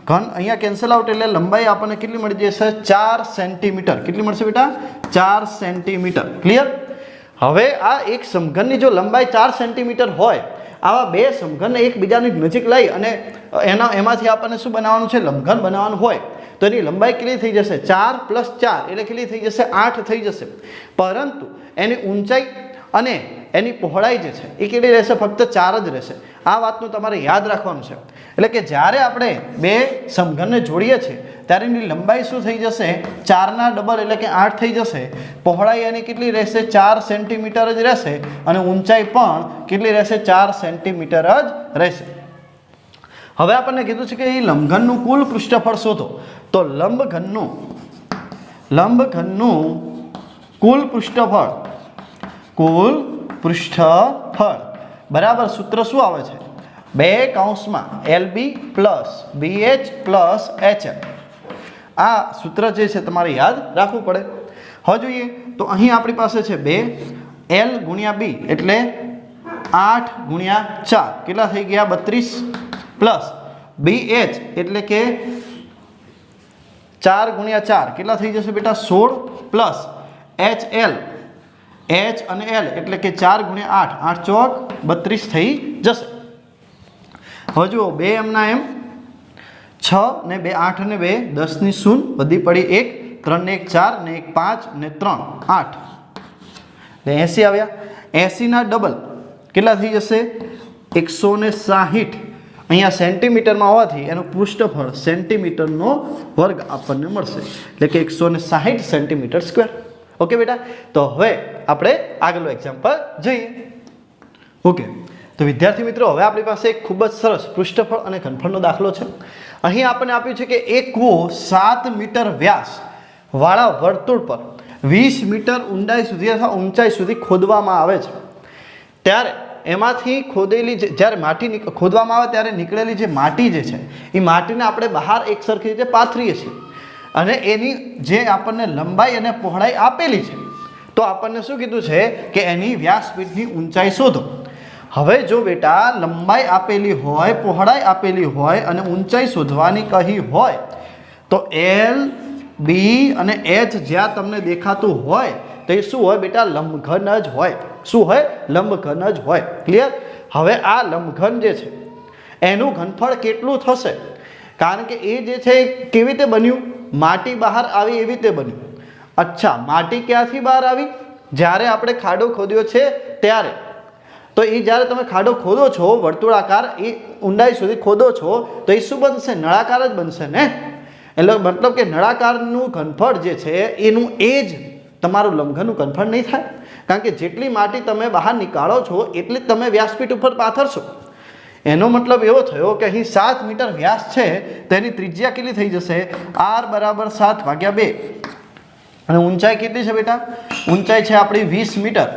ઘન અહીંયા કેન્સલ આઉટ એટલે લંબાઈ આપણને કેટલી મળી જશે? 4 સેન્ટીમીટર. કેટલી મળશે બેટા? 4 સેન્ટીમીટર. ક્લિયર? હવે આ એક સમઘનની જો લંબાઈ 4 સેન્ટીમીટર હોય, આવા બે સમઘનને એકબીજાની નજીક લઈ અને એમાંથી આપણને શું બનાવવાનું છે? લંબઘન બનાવવાનું હોય તો એની લંબાઈ કેટલી થઈ જશે? 4 + 4 એટલે કેટલી થઈ જશે? 8 થઈ જશે. પરંતુ એની ઊંચાઈ અને એની પહોળાઈ જે છે એ કેટલી રહેશે? ફક્ત 4 જ રહેશે. આ વાતનું તમારે યાદ રાખવાનું છે. એટલે કે જ્યારે આપણે બે સમઘનને જોડીએ છીએ ત્યારે એની લંબાઈ શું થઈ જશે? 4ના ડબલ એટલે કે 8 થઈ જશે. પહોળાઈ એની કેટલી રહેશે? 4 સેન્ટીમીટર જ રહેશે. અને ઊંચાઈ પણ કેટલી રહેશે? 4 સેન્ટીમીટર જ રહેશે. હવે આપણને કીધું છે કે એ લંબઘનનું કુલ પૃષ્ઠફળ શોધો. તો લંબઘનનું કુલ પૃષ્ઠફળ બરાબર સૂત્ર શું આવે છે? 2 કૌંસમાં LB + BH + HL. આ સૂત્ર જે છે તમારે યાદ રાખવું પડે. હવે જોઈએ તો અહીં આપણી પાસે છે 2 L × B એટલે 8 × 4 કેટલા થઈ ગયા? 32 + BH એટલે કે 4 ગુણ્યા 4 કેટલા થઈ જશે બેટા 16 પ્લસ HL H અને L એટલે કે 4 ગુણ્યા 8 8 ચોક 32 થઈ જશે. હવે જુઓ 2 એમના એમ 6 ને 2 8 અને 2 10 ની શૂન વધી પડી 1 3 ને 1 4 ને 1 5 ને 3 8 એટલે 80 આવ્યા. 80 ના ડબલ કેટલા થઈ જશે 160. અહીંયા સેન્ટીમીટરમાં હોવાથી એનું પૃષ્ઠફળ સેન્ટીમીટરનો વર્ગ આપણને મળશે એટલે કે 160 સેન્ટીમીટર સ્ક્વેર. ઓકે બેટા, તો હવે આપણે આગળનું એક્ઝામ્પલ જોઈએ. ઓકે, તો વિદ્યાર્થી મિત્રો હવે આપણી પાસે એક ખૂબ જ સરસ પૃષ્ઠફળ અને ઘનફળનો દાખલો છે. અહીં આપણને આપ્યું છે કે એક કૂવો 7 મીટર વ્યાસ વાળા વર્તુળ પર 20 મીટર ઊંડાઈ સુધી અથવા ઊંચાઈ સુધી ખોદવામાં આવે છે. ત્યારે એમાંથી ખોદેલી જ્યારે માટી ખોદવામાં આવે ત્યારે નીકળેલી જે માટી જે છે એ માટીને આપણે બહાર એક સરખી રીતે પાથરીએ છીએ અને એની જે આપણને લંબાઈ અને પહોળાઈ આપેલી છે તો આપણને શું કીધું છે કે એની વ્યાસપીઠની ઊંચાઈ શોધો. હવે જો બેટા લંબાઈ આપેલી હોય, પહોળાઈ આપેલી હોય અને ઊંચાઈ શોધવાની કહી હોય તો L, B અને H જ્યાં તમને દેખાતું હોય તો એ શું હોય બેટા લંબઘન જ હોય. શું હોય લંબઘન જ હોય. ક્લિયર? હવે આ લંબઘન જે છે એનું ઘનફળ કેટલું થશે? કારણ કે એ જે છે કેવી રીતે બન્યું? માટી બહાર આવી એવી રીતે બન્યું. અચ્છા, માટી ક્યાંથી બહાર આવી? જ્યારે આપણે ખાડો ખોદ્યો છે ત્યારે. તો એ જ્યારે તમે ખાડો ખોદો છો વર્તુળાકાર એ ઊંડાઈ સુધી ખોદો છો તો એ શું બનશે? નળાકાર જ બનશે ને. એટલે મતલબ કે નળાકારનું ઘનફળ જે છે એનું એ જ તમારું લંબઘનનું ઘનફળ નહીં થાય. કારણ કે જેટલી માટી તમે બહાર નીકાળો છો એટલી જ તમે વ્યાસપીઠ ઉપર પાથરશો. એનો મતલબ એવો થયો કે અહીં 7 મીટર વ્યાસ છે તો એની ત્રિજ્યા કેટલી થઈ જશે? R બરાબર 7/2. અને ઊંચાઈ કેટલી છે બેટા? ઊંચાઈ છે આપણી 20 મીટર.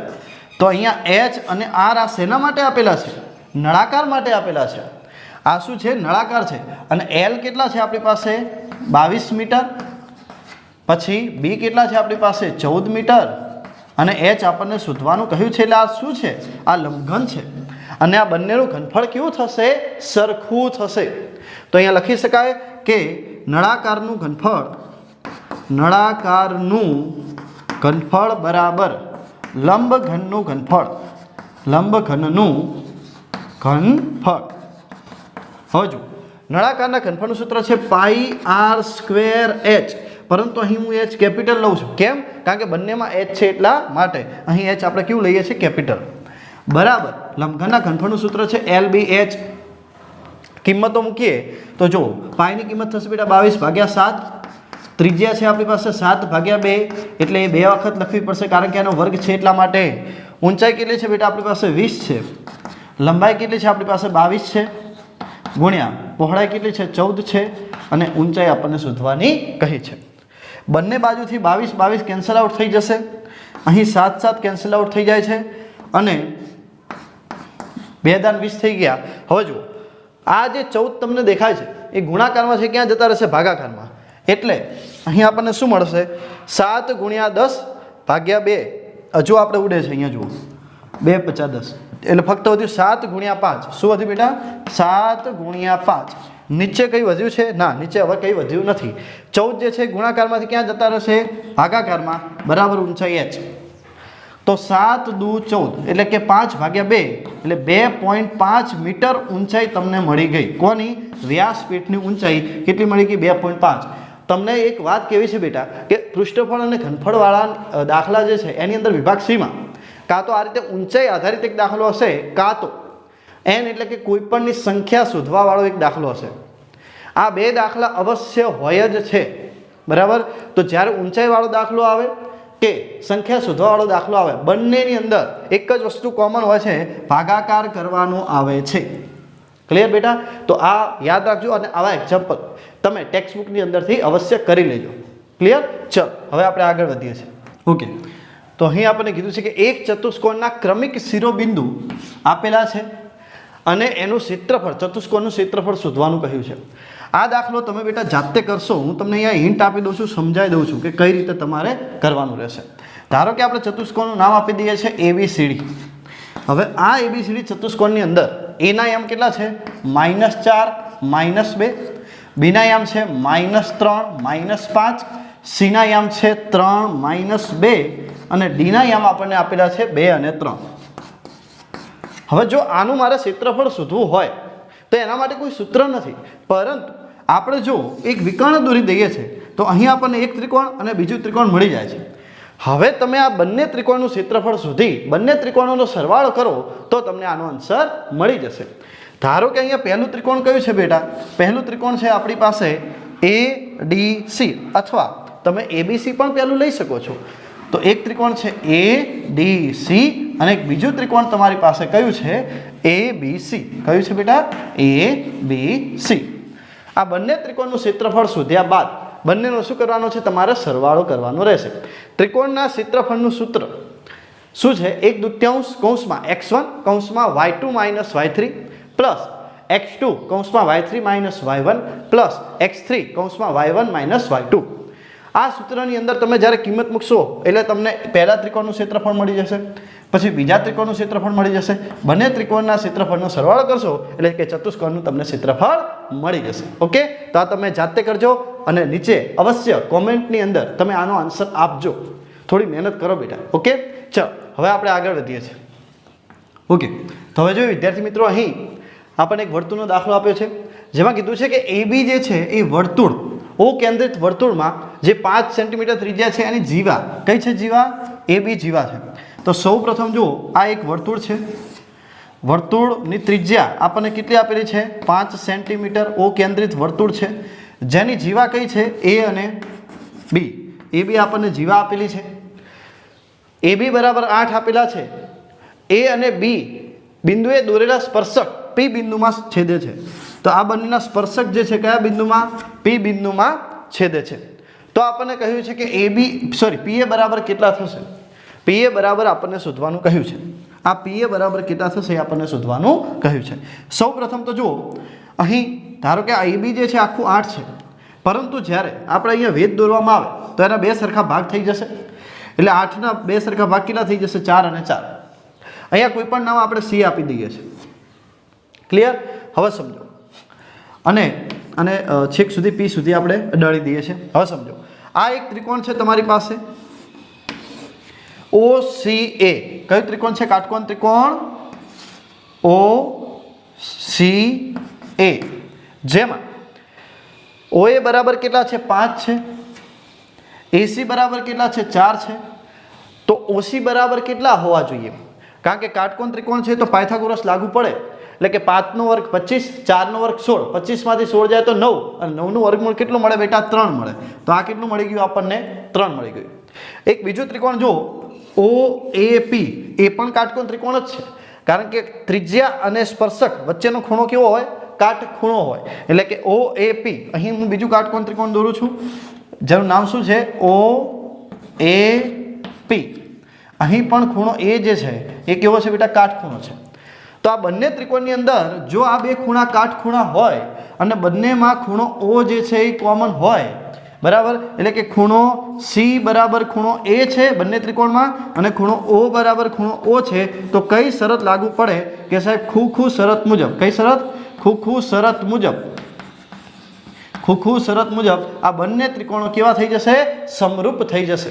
તો અહીંયા H અને R આ શેના માટે આપેલા છે? નળાકાર માટે આપેલા છે. આ શું છે? નળાકાર છે. અને L કેટલા છે આપણી પાસે? 22 મીટર. પછી B કેટલા છે આપણી પાસે? 14 મીટર. અને H આપણને શોધવાનું કહ્યું છે એટલે આ શું છે? આ લંબઘન છે. અને આ બંનેનું ઘનફળ કેવું થશે? સરખું થશે. તો અહીંયા લખી શકાય કે નળાકારનું ઘનફળ બરાબર લંબઘનનું ઘનફળ. લંબઘનનું ઘનફળ. હવે જો નળાકારના ઘનફળનું સૂત્ર છે πr²h. પરંતુ અહીં હું H કેપિટલ લઉં છું. કેમ? કારણ કે બંનેમાં H છે એટલા માટે અહીં H આપણે કેવું લઈએ છીએ? કેપિટલ. બરાબર લંબઘનના ઘનફળનું સૂત્ર છે LBH. કિંમતો મૂકીએ તો જો પાઈની કિંમત થશે બેટા 22/7. ત્રિજ્યા છે આપણી પાસે 7/2 એટલે એ 2 વખત લખવી પડશે કારણ કે એનો વર્ગ છે એટલા માટે. ઊંચાઈ કેટલી છે બેટા? આપણી પાસે 20 છે. લંબાઈ કેટલી છે? આપણી પાસે 22 છે. ગુણ્યા પહોળાઈ કેટલી છે? 14 છે. અને ઊંચાઈ આપણને શોધવાની કહી છે. બંને બાજુથી 22 કેન્સલ આઉટ થઈ જશે. અહીં 7 કેન્સલ આઉટ થઈ જાય છે અને 2 દાન 20 થઈ ગયા. હવે જુઓ આ જે 14 તમને દેખાય છે એ ગુણાકારમાં છે, ક્યાં જતા રહેશે? ભાગાકારમાં. એટલે અહીં આપણને શું મળશે? 7 ગુણ્યા 10/2. હજુ આપણે ઉડે છે અહીંયા જુઓ 2 × 5 = 10 એટલે ફક્ત વધ્યું 7 ગુણ્યા 5. શું વધ્યું બેટા? 7 ગુણ્યા 5. નીચે કંઈ વધ્યું છે? ના, નીચે હવે કંઈ વધ્યું નથી. 14 જે છે ગુણાકારમાંથી ક્યાં જતા રહેશે? ભાગાકારમાં. બરાબર ઊંચાઈ H. તો 7 દુ 14 એટલે કે 5/2 એટલે 2.5 મીટર ઊંચાઈ તમને મળી ગઈ. કોની? વ્યાસપીઠની ઊંચાઈ કેટલી મળી ગઈ? 2.5. તમને એક વાત કેવી છે બેટા કે પૃષ્ઠફળ અને ઘનફળવાળા દાખલા જે છે એની અંદર વિભાગ સીમાં કાં તો આ રીતે ઊંચાઈ આધારિત એક દાખલો હશે, કાં તો n એટલે કે કોઈપણની સંખ્યા શોધવાવાળો એક દાખલો હશે. આ 2 દાખલા અવશ્ય હોય જ છે. બરાબર? તો જ્યારે ઊંચાઈવાળો દાખલો આવે કે સંખ્યા શોધવાવાળો દાખલો આવે બંનેની અંદર એક જ વસ્તુ કોમન હોય છે, ભાગાકાર કરવાનો આવે છે. ક્લિયર બેટા? તો આ યાદ રાખજો અને આવા એક્ઝામ્પલ તમે ટેક્સ્ટબુકની અંદરથી અવશ્ય કરી લેજો. ક્લિયર? ચલો હવે આપણે આગળ વધીએ છીએ. ઓકે, તો અહીં આપણને કીધું છે કે એક ચતુષ્કોણના ક્રમિક શિરોબિંદુ આપેલા છે અને એનું ક્ષેત્રફળ, ચતુષ્કોણનું ક્ષેત્રફળ શોધવાનું કહ્યું છે. આ દાખલો તમે બેટા જાતે કરશો. હું તમને અહીંયા હિન્ટ આપી દઉં છું, સમજાવી દઉં છું કે કઈ રીતે તમારે કરવાનું રહેશે. ધારો કે આપણે ચતુષ્કોણનું નામ આપી દઈએ છીએ ABCD. હવે આ ABCD ચતુષ્કોણની અંદર એના એમ કેટલા છે? -4, -2, બીના યામ છે -3 -5, સીના યામ છે 3 -2 અને ડીના યામ આપણને આપેલા છે 2 અને 3. હવે જો આનું મારે ક્ષેત્રફળ શોધવું હોય તો એના માટે કોઈ સૂત્ર નથી, પરંતુ આપણે જો એક વિકર્ણ દોરી દઈએ છીએ તો અહીં આપણને એક ત્રિકોણ અને બીજું ત્રિકોણ મળી જાય છે. હવે તમે આ બંને ત્રિકોણનું ક્ષેત્રફળ શોધી બંને ત્રિકોણોનો સરવાળો કરો તો તમને આનો આન્સર મળી જશે. ધારો કે અહીંયા પહેલું ત્રિકોણ કયું છે બેટા? પહેલું ત્રિકોણ છે આપણી પાસે ADC, અથવા તમે ABC પણ પહેલું લઈ શકો છો. તો એક ત્રિકોણ છે ADC અને એક બીજું ત્રિકોણ તમારી પાસે કયું છે? ABC. કયું છે બેટા? ABC. આ બંને ત્રિકોણનું ક્ષેત્રફળ શોધ્યા બાદ બંનેનો શું કરવાનો છે? તમારે સરવાળો કરવાનો રહેશે. ત્રિકોણના ક્ષેત્રફળનું સૂત્ર શું છે? 1/2 કૌંસમાં x1 કૌંસમાં y2 - y3 પ્લસ x2 કૌંસમાં y3 - y1 પ્લસ x3 કૌંસમાં y1 - y2. આ સૂત્રની અંદર તમે જ્યારે કિંમત મૂકશો એટલે તમને પહેલા ત્રિકોણનું ક્ષેત્રફળ મળી જશે, પછી બીજા ત્રિકોણનું ક્ષેત્રફળ મળી જશે. બંને ત્રિકોણના ક્ષેત્રફળનો સરવાળો કરશો એટલે કે ચતુષ્કોણનું તમને ક્ષેત્રફળ મળી જશે. ઓકે, તો આ તમે જાતે કરજો અને નીચે અવશ્ય કોમેન્ટની અંદર તમે આનો આન્સર આપજો. થોડી મહેનત કરો બેટા. ઓકે, ચાલો હવે આપણે આગળ વધીએ છીએ. ઓકે, તો હવે જો વિદ્યાર્થી મિત્રો અહીં આપણને એક વર્તુળનો દાખલો આપ્યો છે, જેમાં કીધું છે કે AB જે છે એ વર્તુળ ઓ કેન્દ્રિત વર્તુળમાં જે 5 સેન્ટીમીટર ત્રિજ્યા છે એની જીવા કઈ છે? જીવા AB જીવા છે. તો સૌ પ્રથમ જુઓ, આ એક વર્તુળ છે, વર્તુળની ત્રિજ્યા આપણને કેટલી આપેલી છે? 5 સેન્ટીમીટર ઓ કેન્દ્રિત વર્તુળ છે, જેની જીવા કઈ છે? A અને B. AB આપણને જીવા આપેલી છે. AB બરાબર 8 આપેલા છે. A અને B બિંદુએ દોરેલા સ્પર્શક P બિંદુમાં છેદે છે. તો આ બંનેના સ્પર્શક જે છે કયા બિંદુમાં? P બિંદુમાં છેદે છે. તો આપણને કહ્યું છે કે PA બરાબર કેટલા થશે? PA બરાબર આપણને શોધવાનું કહ્યું છે. આ PA બરાબર કેટલા થશે એ આપણને શોધવાનું કહ્યું છે. સૌ પ્રથમ તો જુઓ, અહીં ધારો કે આ AB જે છે આખું 8 છે, પરંતુ જ્યારે આપણે અહીંયા વેધ દોરવામાં આવે તો એના બે સરખા ભાગ થઈ જશે. એટલે 8ના બે સરખા ભાગ કેટલા થઈ જશે? 4 અને 4. અહીંયા કોઈ પણ નામ આપણે C આપી દઈએ છીએ. ક્લિયર? હવે સમજો, અને છેક સુધી P સુધી આપણે અડાડી દઈએ છીએ. હવે સમજો, આ એક ત્રિકોણ છે તમારી પાસે OCA. કયું ત્રિકોણ છે? કાટકોણ ત્રિકોણ OCA, જેમાં OA બરાબર કેટલા છે? 5 છે. AC બરાબર કેટલા છે? 4 છે. તો OC બરાબર કેટલા હોવા જોઈએ? કારણ કે કાટકોણ ત્રિકોણ છે તો પાયથાગોરસ લાગુ પડે, એટલે કે 5નો વર્ગ 25, 4નો વર્ગ 16, 25માંથી 16 જાય તો 9, અને 9નું વર્ગમૂળ કેટલું મળે બેટા? 3 મળે. તો આ કેટલું મળી ગયું આપણને? 3 મળી ગયું. એક બીજું ત્રિકોણ જો OAP, એ પણ કાટકોણ ત્રિકોણ જ છે, કારણ કે ત્રિજ્યા અને સ્પર્શક વચ્ચેનો ખૂણો કેવો હોય? કાટખૂણો હોય. એટલે કે OAP. અહીં હું બીજું કાટકોણ ત્રિકોણ દોરું છું, જેનું નામ શું છે? OAP. અહીં પણ ખૂણો A જે છે એ કેવો છે બેટા? કાટખૂણો છે. તો આ બંને ત્રિકોણની અંદર જો આ બે ખૂણા કાટખૂણા હોય અને બંનેમાં ખૂણો O જે છે એ કોમન હોય, બરાબર, એટલે કે ખૂણો C બરાબર ખૂણો A છે બંને ત્રિકોણમાં, અને ખૂણો O બરાબર ખૂણો O છે, તો કઈ શરત લાગુ પડે? કે સાહેબ ખુખુ શરત મુજબ. કઈ શરત? ખુખુ શરત મુજબ. ખુખુ શરત મુજબ આ બંને ત્રિકોણો કેવા થઈ જશે? સમરૂપ થઈ જશે.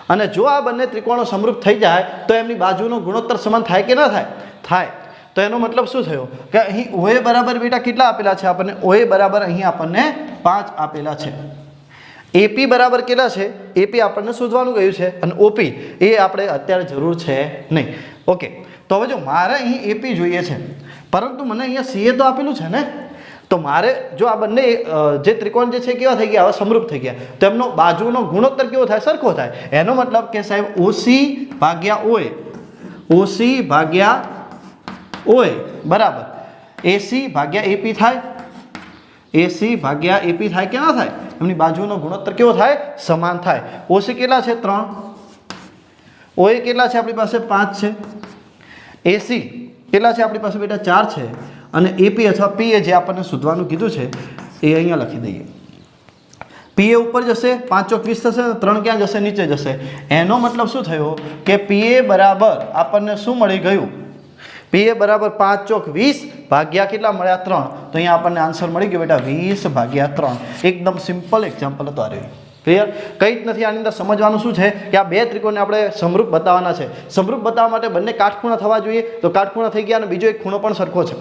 અને જો આ બંને ત્રિકોણો સમરૂપ થઈ જાય તો એમની બાજુનો ગુણોત્તર સમાન થાય કે ન થાય? થાય. તો એનો મતલબ શું થયો? કે અહીં OA બરાબર બેટા કેટલા આપેલા છે આપણને? OA બરાબર અહીં આપણને 5 આપેલા છે. AP બરાબર કેટલા છે? AP આપણને શોધવાનું કહ્યું છે, અને OP એ આપણે અત્યારે જરૂર છે નહીં. ઓકે, તો હવે જો મારે અહીં AP જોઈએ છે, પરંતુ મને અહીંયા CA તો આપેલું છે ને, તો મારે જો આ બંને જે ત્રિકોણ જે છે કેવા થઈ ગયા? હવે સમરૂપ થઈ ગયા. તો એમનો બાજુનો ગુણોત્તર કેવો થાય? સરખો થાય. એનો મતલબ કે સાહેબ OC ભાગ્યા OA, OC ભાગ્યા OA બરાબર AC ભાગ્યા AP થાય. AC ભાગ્યા AP થાય કે ના થાય? એમની બાજુનો ગુણોત્તર કેવો થાય? સમાન થાય. OC કેટલા છે? 3. OA કેટલા છે આપણી પાસે? 5 છે. AC કેટલા છે આપણી પાસે બેટા? 4 છે. અને AP અથવા PA જે આપણને શોધવાનું કીધું છે એ અહીંયા લખી દઈએ. PA ઉપર જશે, 5 ચોક 20 થશે, 3 ક્યાં જશે? નીચે જશે. એનો મતલબ શું થયો? કે PA બરાબર આપણને શું મળી ગયું? પીએ બરાબર 5 ચોક 20 ભાગ્યા કેટલા મળ્યા 3, તો અહીંયા આપણને આન્સર મળી ગયો બેટા 20 ભાગ્યા 3. એકદમ સિમ્પલ એક્ઝામ્પલ હતો આ રહ્યું. ક્લિયર? કંઈ જ નથી આની અંદર. સમજવાનું શું છે કે આ બે ત્રિકોણને આપણે સમરૂપ બતાવવાના છે. સમરૂપ બતાવવા માટે બંને કાટખૂણા થવા જોઈએ, તો કાટખૂણા થઈ ગયા અને બીજો એક ખૂણો પણ સરખો છે.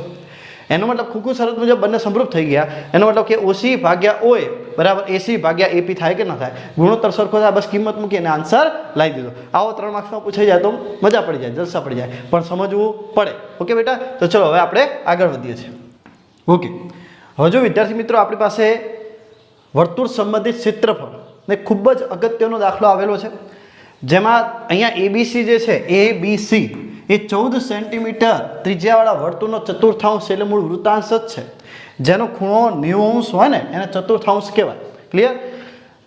એનો મતલબ ખૂખું શરત મુજબ બંને સમરૂપ થઈ ગયા. એનો મતલબ કે ઓસી ભાગ્યા ઓએ બરાબર એસી ભાગ્યા એપી થાય કે ના થાય? ગુણોત્તર સરખો થાય, બસ કિંમત મૂકી અને આન્સર લાવી દીધો. આવો 3 માર્ક્સમાં પૂછાઈ જાય તો મજા પડી જાય, જલસા પડી જાય, પણ સમજવું પડે. ઓકે બેટા, તો ચલો હવે આપણે આગળ વધીએ છીએ. ઓકે, હવે જો વિદ્યાર્થી મિત્રો આપણી પાસે વર્તુળ સંબંધિત ક્ષેત્રફળ ને ખૂબ જ અગત્યનો દાખલો આવેલો છે, જેમાં અહીંયા એબીસી જે છે એબીસી એ 14 સેન્ટીમીટર ત્રિજ્યાવાળા વર્તુળનો ચતુર્થાંશ એટલે મૂળ વૃત્તાંશ જ છે, જેનો ખૂણો 90 અંશ હોય ને એને ચતુર્થાંશ કહેવાય. ક્લિયર?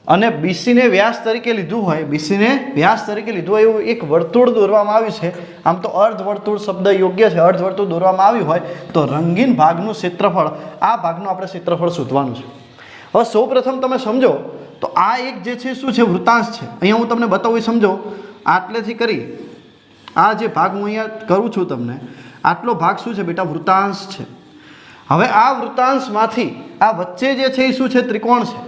અને બીસીને વ્યાસ તરીકે લીધું હોય, બીસીને વ્યાસ તરીકે લીધું હોય એવું એક વર્તુળ દોરવામાં આવ્યું છે. આમ તો અર્ધવર્તુળ શબ્દ યોગ્ય છે. અર્ધવર્તુળ દોરવામાં આવ્યું હોય તો રંગીન ભાગનું ક્ષેત્રફળ, આ ભાગનું આપણે ક્ષેત્રફળ શોધવાનું છે. હવે સૌપ્રથમ તમે સમજો તો આ એક જે છે શું છે? વૃત્તાંશ છે. અહીંયા હું તમને બતાવું સમજો. આટલેથી કરી આ જે ભાગ હું અહીંયા કરું છું તમને, આટલો ભાગ શું છે બેટા? વૃત્તાંશ છે. હવે આ વૃત્તાંશમાંથી આ વચ્ચે જે છે એ શું છે? ત્રિકોણ છે.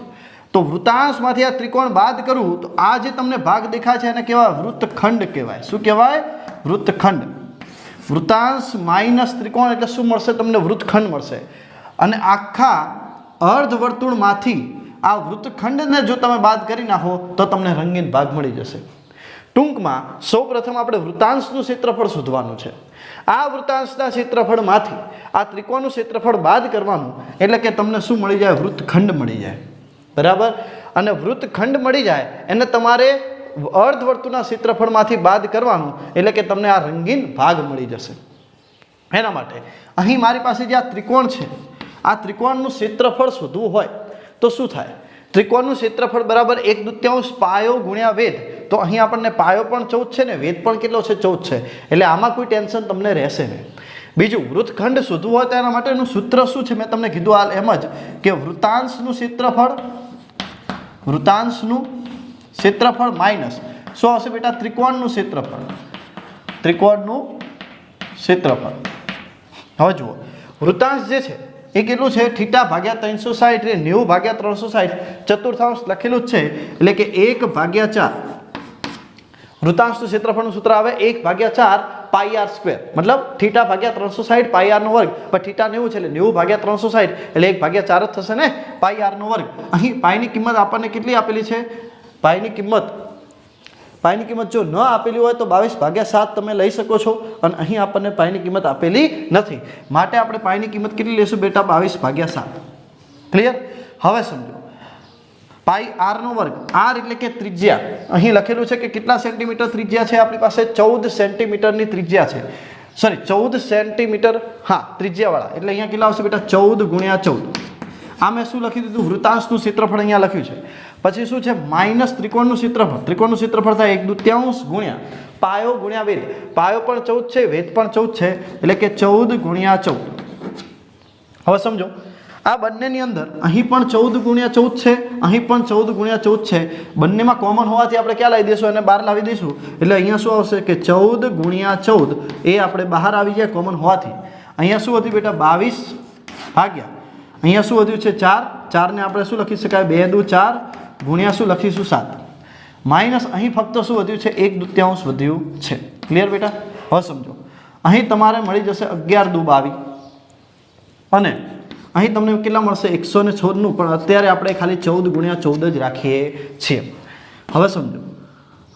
તો વૃત્તાંશમાંથી આ ત્રિકોણ બાદ કરું તો આ જે તમને ભાગ દેખાય છે એને કહેવાય વૃત્તખંડ કહેવાય. શું કહેવાય? વૃત્તખંડ. વૃત્તાંશ માઇનસ ત્રિકોણ એટલે શું મળશે તમને? વૃત્તખંડ મળશે. અને આખા અર્ધવર્તુળમાંથી આ વૃત્તખંડને જો તમે બાદ કરી નાખો તો તમને રંગીન ભાગ મળી જશે. ટૂંકમાં સૌપ્રથમ આપણે વૃત્તાંશનું ક્ષેત્રફળ શોધવાનું છે. આ વૃત્તાંશના ક્ષેત્રફળમાંથી આ ત્રિકોણનું ક્ષેત્રફળ બાદ કરવાનું, એટલે કે તમને શું મળી જાય? વૃત્તખંડ મળી જાય. બરાબર? અને વૃત્તખંડ મળી જાય એને તમારે અર્ધવર્તુળના ક્ષેત્રફળમાંથી બાદ કરવાનું, એટલે કે તમને આ રંગીન ભાગ મળી જશે. એના માટે અહીં મારી પાસે જે આ ત્રિકોણ છે, આ ત્રિકોણનું ક્ષેત્રફળ શોધવું હોય તો શું થાય? ત્રિકોણનું ક્ષેત્રફળ બરાબર 1/2 પાયો ગુણ્યા વેધ. તો અહીં આપણને પાયો પણ 14 છે ને વેધ પણ કેટલો છે? 14 છે. એટલે આમાં કોઈ ટેન્શન તમને રહેશે નહીં. બીજું, વૃત્તખંડ શોધવું હોય તો એના માટેનું સૂત્ર શું છે? મેં તમને કીધું હાલ એમ જ કે વૃત્તાંશનું ક્ષેત્રફળ માઇનસ શું આવશે બેટા? ત્રિકોણનું ક્ષેત્રફળ. ત્રિકોણનું ક્ષેત્રફળ. હવે જુઓ, વૃત્તાંશ જે છે એ કેટલું છે? θ ભાગ્યા 360 એટલે 90 ભાગ્યા 360 ચતુર્થાંશ લખેલું જ છે, એટલે કે 1/4. વૃત્તાંશનું ક્ષેત્રફળનું સૂત્ર આવે 1/4 પાઈ આર સ્ક્વેર. મતલબ θ ભાગ્યા 360 પાઈ આર નો વર્ગ, પણ θ 90 છે એટલે 90 ભાગ્યા 360 એટલે 1/4 જ થશે ને, પાઈ આર નો વર્ગ. અહીં પાઈની કિંમત આપણને કેટલી આપેલી છે? પાઈની કિંમત જો ન આપેલી હોય તો 22/7 તમે લઈ શકો છો, અને અહીં આપણને પાઈની કિંમત આપેલી નથી, માટે આપણે પાઈની કિંમત કેટલી લેશું બેટા? 22/7. ક્લિયર? હવે સમજો, પાઈ આર નો વર્ગ, આર એટલે કે ત્રિજ્યા. અહીં લખેલું છે કે કેટલા સેન્ટીમીટર ત્રિજ્યા છે આપણી પાસે? 14 સેન્ટીમીટરની ત્રિજ્યા છે. સોરી 14 સેન્ટીમીટર, હા ત્રિજ્યાવાળા. એટલે અહીંયા કેટલા આવશે બેટા? 14/14. આ મેં શું લખી દીધું? વૃત્તાંશનું ક્ષેત્રફળ અહીંયા લખ્યું છે. પછી શું છે? માઇનસ ત્રિકોણનું ક્ષેત્રફળ. ત્રિકોણનું ક્ષેત્રફળ થાય 1/2 ગુણ્યા પાયો ગુણ્યા વેધ. પાયો પણ 14 છે, વેધ પણ 14 છે, એટલે કે 14/14. હવે સમજો, આ બંનેની અંદર અહીં પણ 14/14 છે, અહીં પણ 14/14 છે. બંનેમાં કોમન હોવાથી આપણે ક્યાં લાવી દઈશું? એને બહાર લાવી દઈશું. એટલે અહીંયા શું આવશે કે 14/14 એ આપણે બહાર આવી જાય કોમન હોવાથી. અહીંયા શું વધ્યું બેટા? 22 ભાગ્યા અહીંયા શું વધ્યું છે? 4. 4ને આપણે શું લખી શકાય? 2 × 4 ગુણ્યા શું લખીશું? 7. માઇનસ અહીં ફક્ત શું વધ્યું છે? 1/2 વધ્યું છે. ક્લિયર બેટા? હવે સમજો, અહીં તમારે મળી જશે 11×2 22, અને અહીં તમને કેટલા મળશે? 114, પણ અત્યારે આપણે ખાલી 14/14 જ રાખીએ છીએ. હવે સમજો,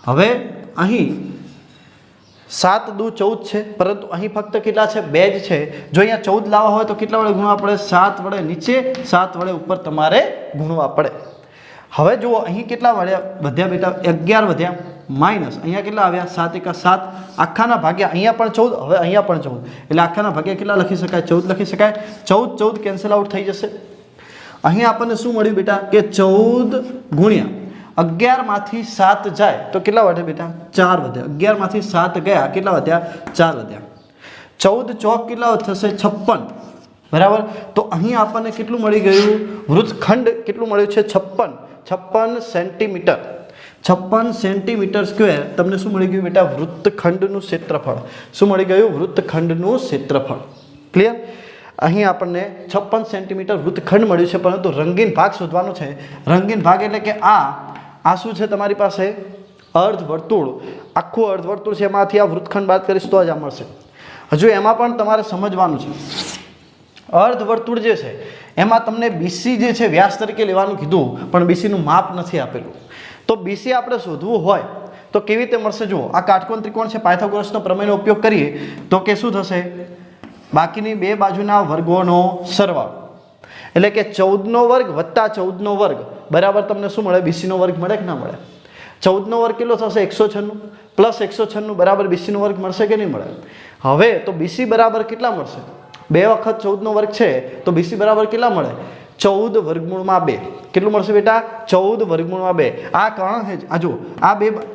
હવે અહીં 7×2 14 છે, પરંતુ અહીં ફક્ત કેટલા છે? 2 જ છે. જો અહીંયા 14 લાવવા હોય તો કેટલા વડે ગુણવા પડે? 7 વડે નીચે, 7 વડે ઉપર તમારે ગુણવા પડે. હવે જુઓ, અહીં કેટલા વધ્યા બેટા? 11 વધ્યા. માઇનસ અહીંયા કેટલા આવ્યા? 7 × 7. આખાના ભાગ્યા અહીંયા પણ 14, હવે અહીંયા પણ 14, એટલે આખાના ભાગ્યા કેટલા લખી શકાય? 14 લખી શકાય. 14 કેન્સલ આઉટ થઈ જશે. અહીં આપણને શું મળ્યું બેટા? કે 14 ગુણ્યા 11માંથી 7 જાય તો કેટલા વધે બેટા? 4 વધ્યા. 11માંથી 7 ગયા, કેટલા વધ્યા? 4 વધ્યા. 14 ચોક કેટલા થશે? 56. બરાબર? તો અહીં આપણને કેટલું મળી ગયું? વૃત્તખંડ કેટલું મળ્યું છે? 56 સેન્ટીમીટર. 56 સેન્ટીમીટર સ્ક્વેર તમને શું મળી ગયું બેટા? વૃત્તખંડનું ક્ષેત્રફળ. શું મળી ગયું? વૃત્તખંડનું ક્ષેત્રફળ. ક્લિયર? અહીં આપણને 56 સેન્ટીમીટર વૃત્તખંડ મળ્યું છે, પરંતુ રંગીન ભાગ શોધવાનો છે. રંગીન ભાગ એટલે કે આ શું છે તમારી પાસે? અર્ધવર્તુળ. આખું અર્ધવર્તુળ છે, એમાંથી આ વૃત્તખંડ બાદ કરીશ તો જ આ મળશે. હજુ એમાં પણ તમારે સમજવાનું છે. અર્ધવર્તુળ જે છે એમાં તમને બીસી જે છે વ્યાસ તરીકે લેવાનું કીધું, પણ બીસીનું માપ નથી આપેલું. તો બીસી આપણે શોધવું હોય તો કેવી રીતે મળશે? જુઓ, આ કાટકોણ ત્રિકોણ છે, પાયથાગોરસનો પ્રમેયનો ઉપયોગ કરીએ તો કે શું થશે? બાકીની બે બાજુના વર્ગોનો સરવાળો, એટલે કે 14નો વર્ગ વત્તા 14નો વર્ગ બરાબર તમને શું મળે? બીસીનો વર્ગ મળે કે ના મળે? 14નો વર્ગ કેટલો થશે? 196 પ્લસ 196 બરાબર બીસીનો વર્ગ મળશે કે નહીં મળે? હવે તો બીસી બરાબર કેટલા મળશે? 2 વખત 14નો વર્ગ છે તો બીસી બરાબર કેટલા મળે? 14 વર્ગમૂળમાં 2. કેટલું મળશે બેટા? 14 વર્ગમૂળમાં 2. આ કર્ણ છે, આ જુઓ,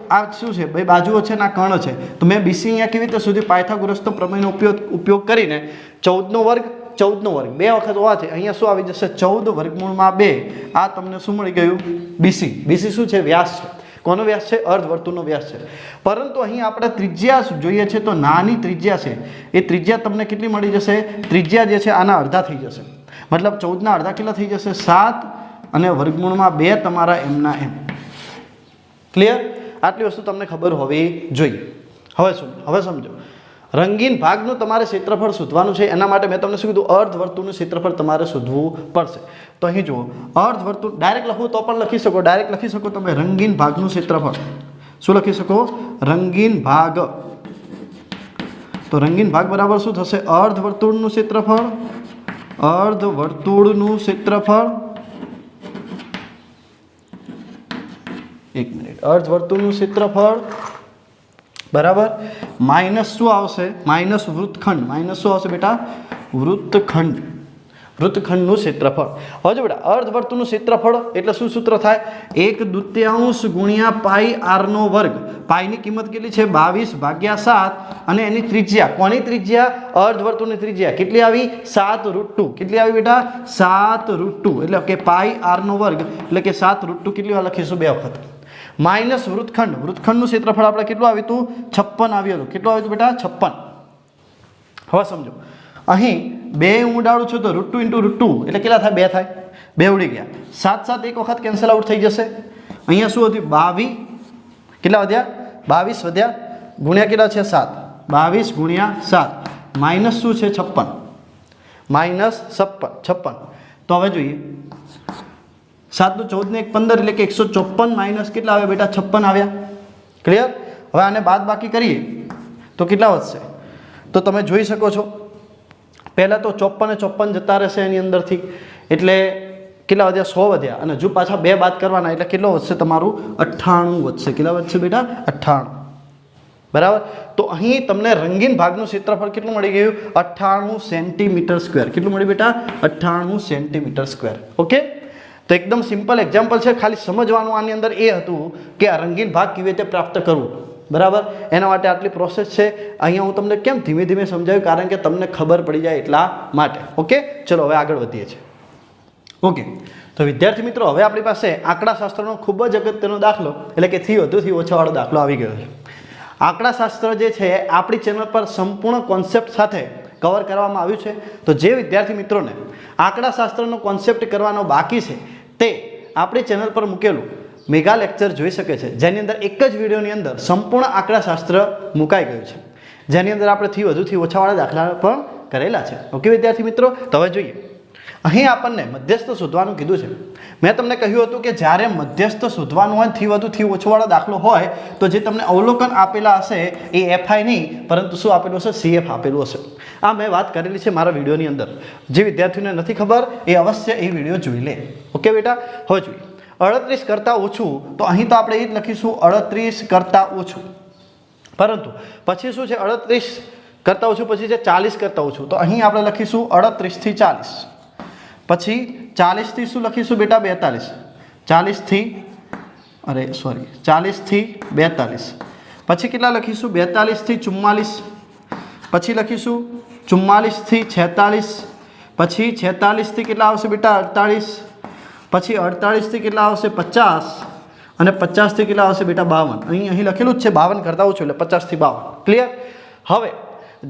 આ શું છે? બે બાજુઓ છે ને આ કર્ણ છે. તો મેં બીસી અહીંયા કેવી રીતે સુધી? પાયથાગોરસનો પ્રમેયનો ઉપયોગ કરીને 14નો વર્ગ 14નો વર્ગ 2 વખત હોવાથી અહીંયા શું આવી જશે? 14 વર્ગમૂળમાં 2. આ તમને શું મળી ગયું? બીસી. બીસી શું છે? વ્યાસ છે. કોનો વ્યાસ છે? અર્ધવર્તુળનો વ્યાસ છે. પરંતુ અહીં આપણે ત્રિજ્યા જોઈએ છે તો નાની ત્રિજ્યા છે એ ત્રિજ્યા તમને કેટલી મળી જશે? ત્રિજ્યા જે છે આના અડધા થઈ જશે. મતલબ 14ના અડધા કેટલા થઈ જશે? 7 અને વર્ગમૂળમાં 2 તમારા એમના એમ. ક્લિયર? આટલી વસ્તુ તમને ખબર હોવી જોઈએ. હવે સમજો, રંગીન ભાગનું તમારે ક્ષેત્રફળ શોધવાનું છે. એના માટે મેં તમને શું કીધું? અર્ધવર્તુળનું ક્ષેત્રફળ તમારે શોધવું પડશે. તો અહીં જુઓ, અર્ધવર્તુળ ડાયરેક્ટ લખવું તો પણ લખી શકો. ડાયરેક્ટ લખી શકો તમે રંગીન ભાગનું ક્ષેત્રફળ. શું લખી શકો? રંગીન ભાગ. તો રંગીન ભાગ બરાબર શું થશે? અર્ધવર્તુળનું ક્ષેત્રફળ. અર્ધવર્તુળનું ક્ષેત્રફળ. એક મિનિટ. અર્ધવર્તુળનું ક્ષેત્રફળ બરાબર માઇનસ શું આવશે? માઇનસ વૃત્તખંડ. માઇનસ શું આવશે બેટા? વૃત્તખંડ. વૃત્તખંડનું ક્ષેત્રફળ. હવે જો બેટા, અર્ધવર્તુળનું ક્ષેત્રફળ એટલે શું સૂત્ર થાય? 1/2 ગુણ્યા પાઈ આરનો વર્ગ. પાઈની કિંમત કેટલી છે? 22/7. અને એની ત્રિજ્યા, કોની ત્રિજ્યા? અર્ધવર્તુળની ત્રિજ્યા કેટલી આવી? 7√2. કેટલી આવી બેટા? 7√2. એટલે કે પાઈ આરનો વર્ગ એટલે કે 7√2. કેટલી વાર લખીશું? 2 વખત. માઇનસ વૃત્તખંડ. વૃત્તખંડનું ક્ષેત્રફળ આપણે કેટલું આવ્યું હતું? 56 આવ્યું હતું. કેટલું આવ્યું હતું બેટા? 56. હવે સમજો, અહીં 2 હું ઉડાડું છું તો √2 × √2 એટલે કેટલા થાય? 2 થાય. 2 ઉડી ગયા. 7 એક વખત કેન્સલ આઉટ થઈ જશે. અહીંયા શું હતું? 22. કેટલા વધ્યા? 22 વધ્યા. ગુણ્યા કેટલા છે? 7. 22 ગુણ્યા 7 માઇનસ શું છે? 56. માઇનસ 56. તો હવે જોઈએ, 7 × 14 ને 1 15 એટલે કે 154 માઇનસ કેટલા આવ્યા બેટા? 56 આવ્યા. ક્લિયર? હવે આને બાદ બાકી કરીએ તો કેટલા વધશે? તો તમે જોઈ શકો છો, પહેલાં તો 54 અને 54 જતા રહેશે એની અંદરથી, એટલે કેટલા વધ્યા? 100 વધ્યા. અને જો પાછા 2 બાદ કરવાના એટલે કેટલો વધશે? તમારું 98 વધશે. કેટલા વધશે બેટા? 98. બરાબર. તો અહીં તમને રંગીન ભાગનું ક્ષેત્રફળ કેટલું મળી ગયું? 98 સેન્ટીમીટર સ્ક્વેર. કેટલું મળ્યું બેટા? 98 સેન્ટીમીટર સ્ક્વેર. ઓકે, તો એકદમ સિમ્પલ એક્ઝામ્પલ છે. ખાલી સમજવાનું આની અંદર એ હતું કે આ રંગીન ભાગ કેવી રીતે પ્રાપ્ત કરવું. બરાબર, એના માટે આટલી પ્રોસેસ છે. અહીંયા હું તમને કેમ ધીમે ધીમે સમજાવ્યું? કારણ કે તમને ખબર પડી જાય એટલા માટે. ઓકે, ચલો હવે આગળ વધીએ છીએ. ઓકે, તો વિદ્યાર્થી મિત્રો, હવે આપણી પાસે આંકડાશાસ્ત્રનો ખૂબ જ અગત્યનો દાખલો એટલે કે થી વધુથી ઓછાવાળો દાખલો આવી ગયો છે. આંકડાશાસ્ત્ર જે છે આપણી ચેનલ પર સંપૂર્ણ કોન્સેપ્ટ સાથે કવર કરવામાં આવ્યું છે. તો જે વિદ્યાર્થી મિત્રોને આંકડાશાસ્ત્રનો કોન્સેપ્ટ કરવાનો બાકી છે તે આપણી ચેનલ પર મૂકેલું મેગા લેક્ચર જોઈ શકે છે, જેની અંદર એક જ વિડીયોની અંદર સંપૂર્ણ આંકડાશાસ્ત્ર મુકાઈ ગયું છે, જેની અંદર આપણે થી વધુથી ઓછાવાળા દાખલા પણ કરેલા છે. ઓકે વિદ્યાર્થી મિત્રો, તો હવે જોઈએ. અહીં આપણને મધ્યસ્થ શોધવાનું કીધું છે. મેં તમને કહ્યું હતું કે જ્યારે મધ્યસ્થ શોધવાનું હોય, થી વધુથી ઓછોવાળો દાખલો હોય, તો જે તમને અવલોકન આપેલા હશે એ એફઆઈ નહીં પરંતુ શું આપેલું હશે? સીએફ આપેલું હશે. આ મેં વાત કરેલી છે મારા વિડીયોની અંદર. જે વિદ્યાર્થીઓને નથી ખબર એ અવશ્ય એ વિડીયો જોઈ લે. ઓકે બેટા, હવે જોઈએ 38 કરતાં ઓછું. તો અહીં તો આપણે એ જ લખીશું 38 કરતાં ઓછું, પરંતુ પછી શું છે? 38 કરતાં ઓછું પછી છે 40 કરતાં ઓછું. તો અહીં આપણે લખીશું 38 થી 40. પછી 40 થી શું લખીશું બેટા? 42. 40 થી 42. પછી કેટલા લખીશું? 42 થી 44. પછી લખીશું 44 થી 46. પછી 46 થી કેટલા આવશે બેટા? 48. પછી 48 થી કેટલા આવશે? 50. અને 50 થી કેટલા આવશે બેટા 52। અહીં લખેલું જ છે 52 કરતા ઓછું એટલે 50 થી 52 ક્લિયર। હવે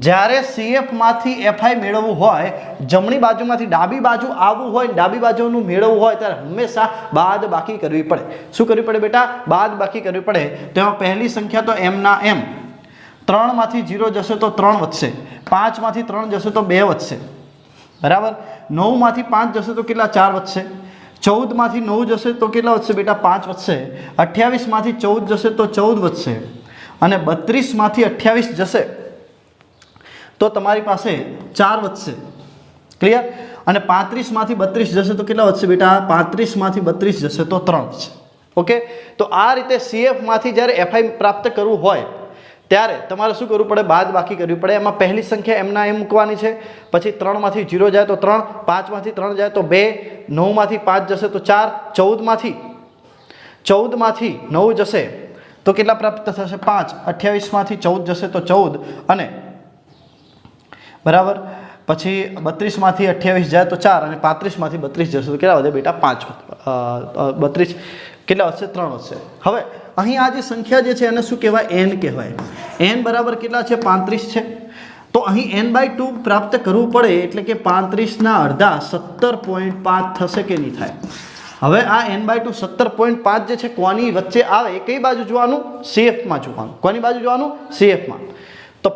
જ્યારે CF માંથી FI મેળવવું હોય, જમણી બાજુમાંથી ડાબી બાજુ આવવું હોય, ડાબી બાજુનું મેળવવું હોય ત્યારે હંમેશા બાદ બાકી કરવી પડે। શું કરવી પડે બેટા? બાદ બાકી કરવી પડે। તેમાં પહેલી સંખ્યા તો m ના m, 3 માંથી 0 જશે તો 3 વધશે, 5 માંથી 3 જશે તો 2 વધશે, બરાબર। 9 માંથી 5 જશે તો કેટલા? 4 વધશે। 14 માંથી 9 જશે તો કેટલા વધશે બેટા? 5 વધશે। 28 માંથી 14 જશે તો 14 વધશે, અને 32 માંથી 28 જશે તો તમારી પાસે 4 વધશે, ક્લિયર। અને 35 માંથી 32 જશે તો કેટલા વધશે બેટા? 35 માંથી 32 જશે તો 3 વધશે, ઓકે। તો આ રીતે CF માંથી જ્યારે FI પ્રાપ્ત કરવું હોય ત્યારે તમારે શું કરવું પડે? બાદ બાકી કરવી પડે। એમાં પહેલી સંખ્યા એમના એમ મૂકવાની છે, પછી 3 માંથી 0 જાય તો 3, 5 માંથી 3 જાય તો 2, 9 માંથી 5 જશે તો 4, 14 માંથી 9 જશે તો કેટલા પ્રાપ્ત થશે? 5, 28 માંથી 14 જશે તો 14, અને બરાબર પછી 32 માંથી 28 જાય તો 4, અને 35 માંથી 32 જશે તો કેટલા વધે બેટા? 5, 32 કેટલા વધશે? 3 વધશે। હવે અહીં આ જે સંખ્યા જે છે એને શું કહેવાય? n કહેવાય। n બરાબર કેટલા છે? 35 છે। તો અહીં n/2 પ્રાપ્ત કરવું પડે એટલે કે 35 ના અડધા 17.5 થશે કે નહીં થાય? હવે આ n/2 17.5 જે છે કોની વચ્ચે આવે? કઈ બાજુ જોવાનું? CF માં જોવાનું। કોની બાજુ જોવાનું? CF માં। તો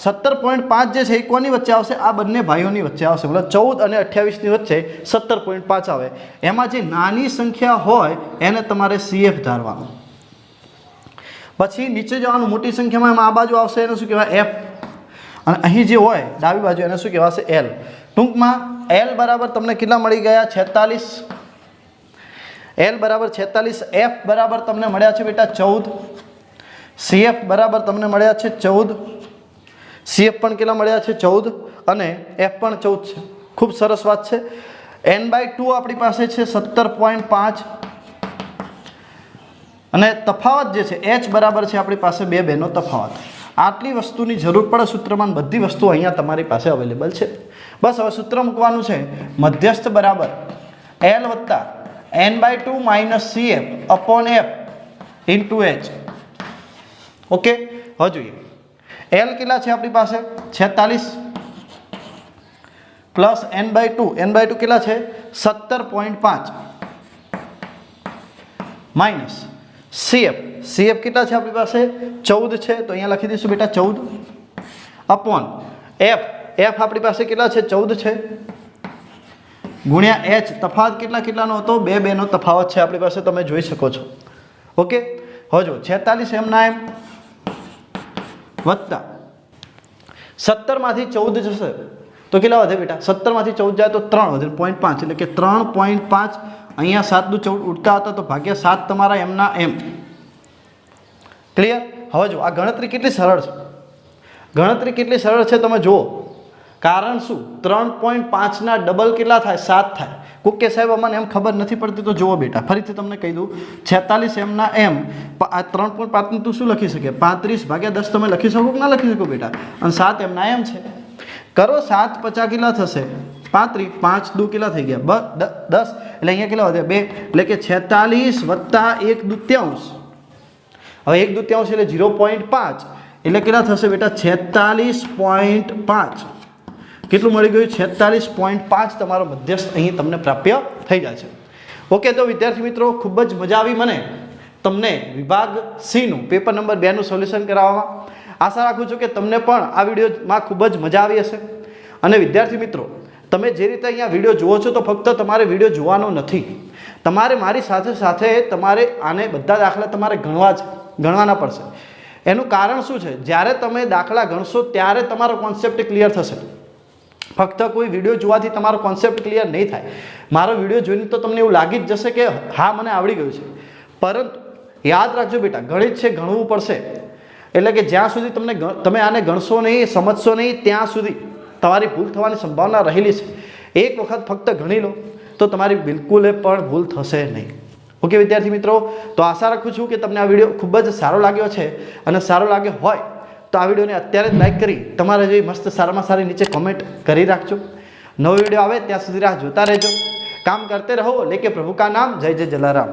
17.5 જે છે એ કોની વચ્ચે આવશે? આ બંને ભાઈઓની વચ્ચે આવશે, મતલબ 14 અને 28 ની વચ્ચે 17.5 આવે। એમાં જે નાની સંખ્યા હોય એને તમારે CF ધારવાનું। પછી નીચે જવાનું, મોટી સંખ્યામાં એમાં આ બાજુ આવશે એને શું કહેવાય? F, અને અહીં જે હોય ડાબી બાજુ એને શું કહેવાશે? L। ટૂંકમાં L બરાબર તમને કેટલા મળી ગયા? 46। L બરાબર 46, F બરાબર તમને મળ્યા છે બેટા 14, CF બરાબર તમને મળ્યા છે 14, CF પણ કેટલા મળ્યા છે? 14, અને F પણ 14 છે। ખૂબ સરસ વાત છે। n/2 આપણી પાસે છે 17.5, અને તફાવત જે છે h બરાબર છે આપણી પાસે 2 નો તફાવત। આટલી વસ્તુની જરૂર પડે સૂત્રમાં, બધી વસ્તુ અહીંયા તમારી પાસે અવેલેબલ છે। બસ હવે સૂત્ર મૂકવાનું છે, મધ્યસ્થ બરાબર L વત્તા n/2 minus CF upon F into h, okay. હવે જોઈએ L કેટલા છે આપણી પાસે? 46 પ્લસ n/2 કેટલા છે? 17.5 માઇનસ CF કેટલા છે આપણી પાસે? 14 છે, તો અહીંયા લખી દઈશું બેટા 14 અપોન F આપણી પાસે કેટલા છે? 14 છે, ગુણ્યા h, તફાવત કેટલાનો હતો? 2 નો તફાવત છે આપણી પાસે, તમે જોઈ શકો છો, ઓકે। હવે જો 46 એમ ના એમ વત્તા 17 માંથી 14 જશે તો કેટલા વધે બેટા? 17 માંથી 14 જાય તો 3 વધે, 0.5 એટલે કે 3.5। અહીંયા 7 દુ 14 ઉડતા હતા તો ભાગ્યા 7 તમારા એમ ના એમ, ક્લિયર। હવે જો આ ગણતરી કેટલી સરળ છે, ગણતરી કેટલી સરળ છે તમે જુઓ। કારણ શું? 3.5 ના ડબલ કેટલા થાય? 7 થાય। કોક કે સાહેબ અમને એમ ખબર નથી પડતી, તો જુઓ બેટા ફરીથી તમને કહી દઉં, 46 એમ ના એમ, આ 3.5 નું તું શું લખી શકે? 35/10 તમે લખી શકો કે ના લખી શકો બેટા? અને 7 એમ ના એમ છે, કરો 7 50 કેટલા થશે? 35, 5 દુ કેટલા થઈ ગયા? 10, એટલે અહીંયા કેટલા વધે? 2, એટલે કે 46 વત્તા 1/2, હવે 1/2 એટલે 0.5, એટલે કેટલા થશે બેટા? 46.5। કેટલું મળી ગયું? 46.5 તમારો મધ્યસ્થ અહીં તમને પ્રાપ્ય થઈ જાય છે, ઓકે। તો વિદ્યાર્થી મિત્રો ખૂબ જ મજા આવી મને તમને વિભાગ C નું પેપર નંબર 2 નું સોલ્યુશન કરાવવામાં। આશા રાખું છું કે તમને પણ આ વિડીયોમાં ખૂબ જ મજા આવી હશે। અને વિદ્યાર્થી મિત્રો, તમે જે રીતે અહીંયા વિડીયો જુઓ છો તો ફક્ત તમારે વિડીયો જોવાનો નથી, તમારે મારી સાથે સાથે તમારે આને બધા દાખલા તમારે ગણવાના પડશે। એનું કારણ શું છે? જ્યારે તમે દાખલા ગણશો ત્યારે તમારો કોન્સેપ્ટ ક્લિયર થશે। ફક્ત કોઈ વિડીયો જોવાથી તમારો કોન્સેપ્ટ ક્લિયર નહીં થાય। મારો વિડીયો જોઈને તો તમને એવું લાગી જ જશે કે હા મને આવડી ગયું છે, પરંતુ યાદ રાખજો બેટા, ગણિત છે ગણવું પડશે। એટલે કે જ્યાં સુધી તમે આને ગણશો નહીં, સમજશો નહીં, ત્યાં સુધી તમારી ભૂલ થવાની સંભાવના રહેલી છે। એક વખત ફક્ત ગણી લો તો તમારી બિલકુલ પણ ભૂલ થશે નહીં, ઓકે વિદ્યાર્થી મિત્રો। તો આશા રાખું છું કે તમને આ વિડીયો ખૂબ જ સારો લાગ્યો છે, અને સારો લાગ્યો હોય તો આ વિડીયોને અત્યારે જ લાઈક કરી તમારે જેવી મસ્ત સારામાં સારી નીચે કોમેન્ટ કરી રાખજો। નવો વિડીયો આવે ત્યાં સુધી રાહ જોતા રહેજો। કામ કરતે રહો, લેકે પ્રભુ કા નામ। જય જય જલારામ।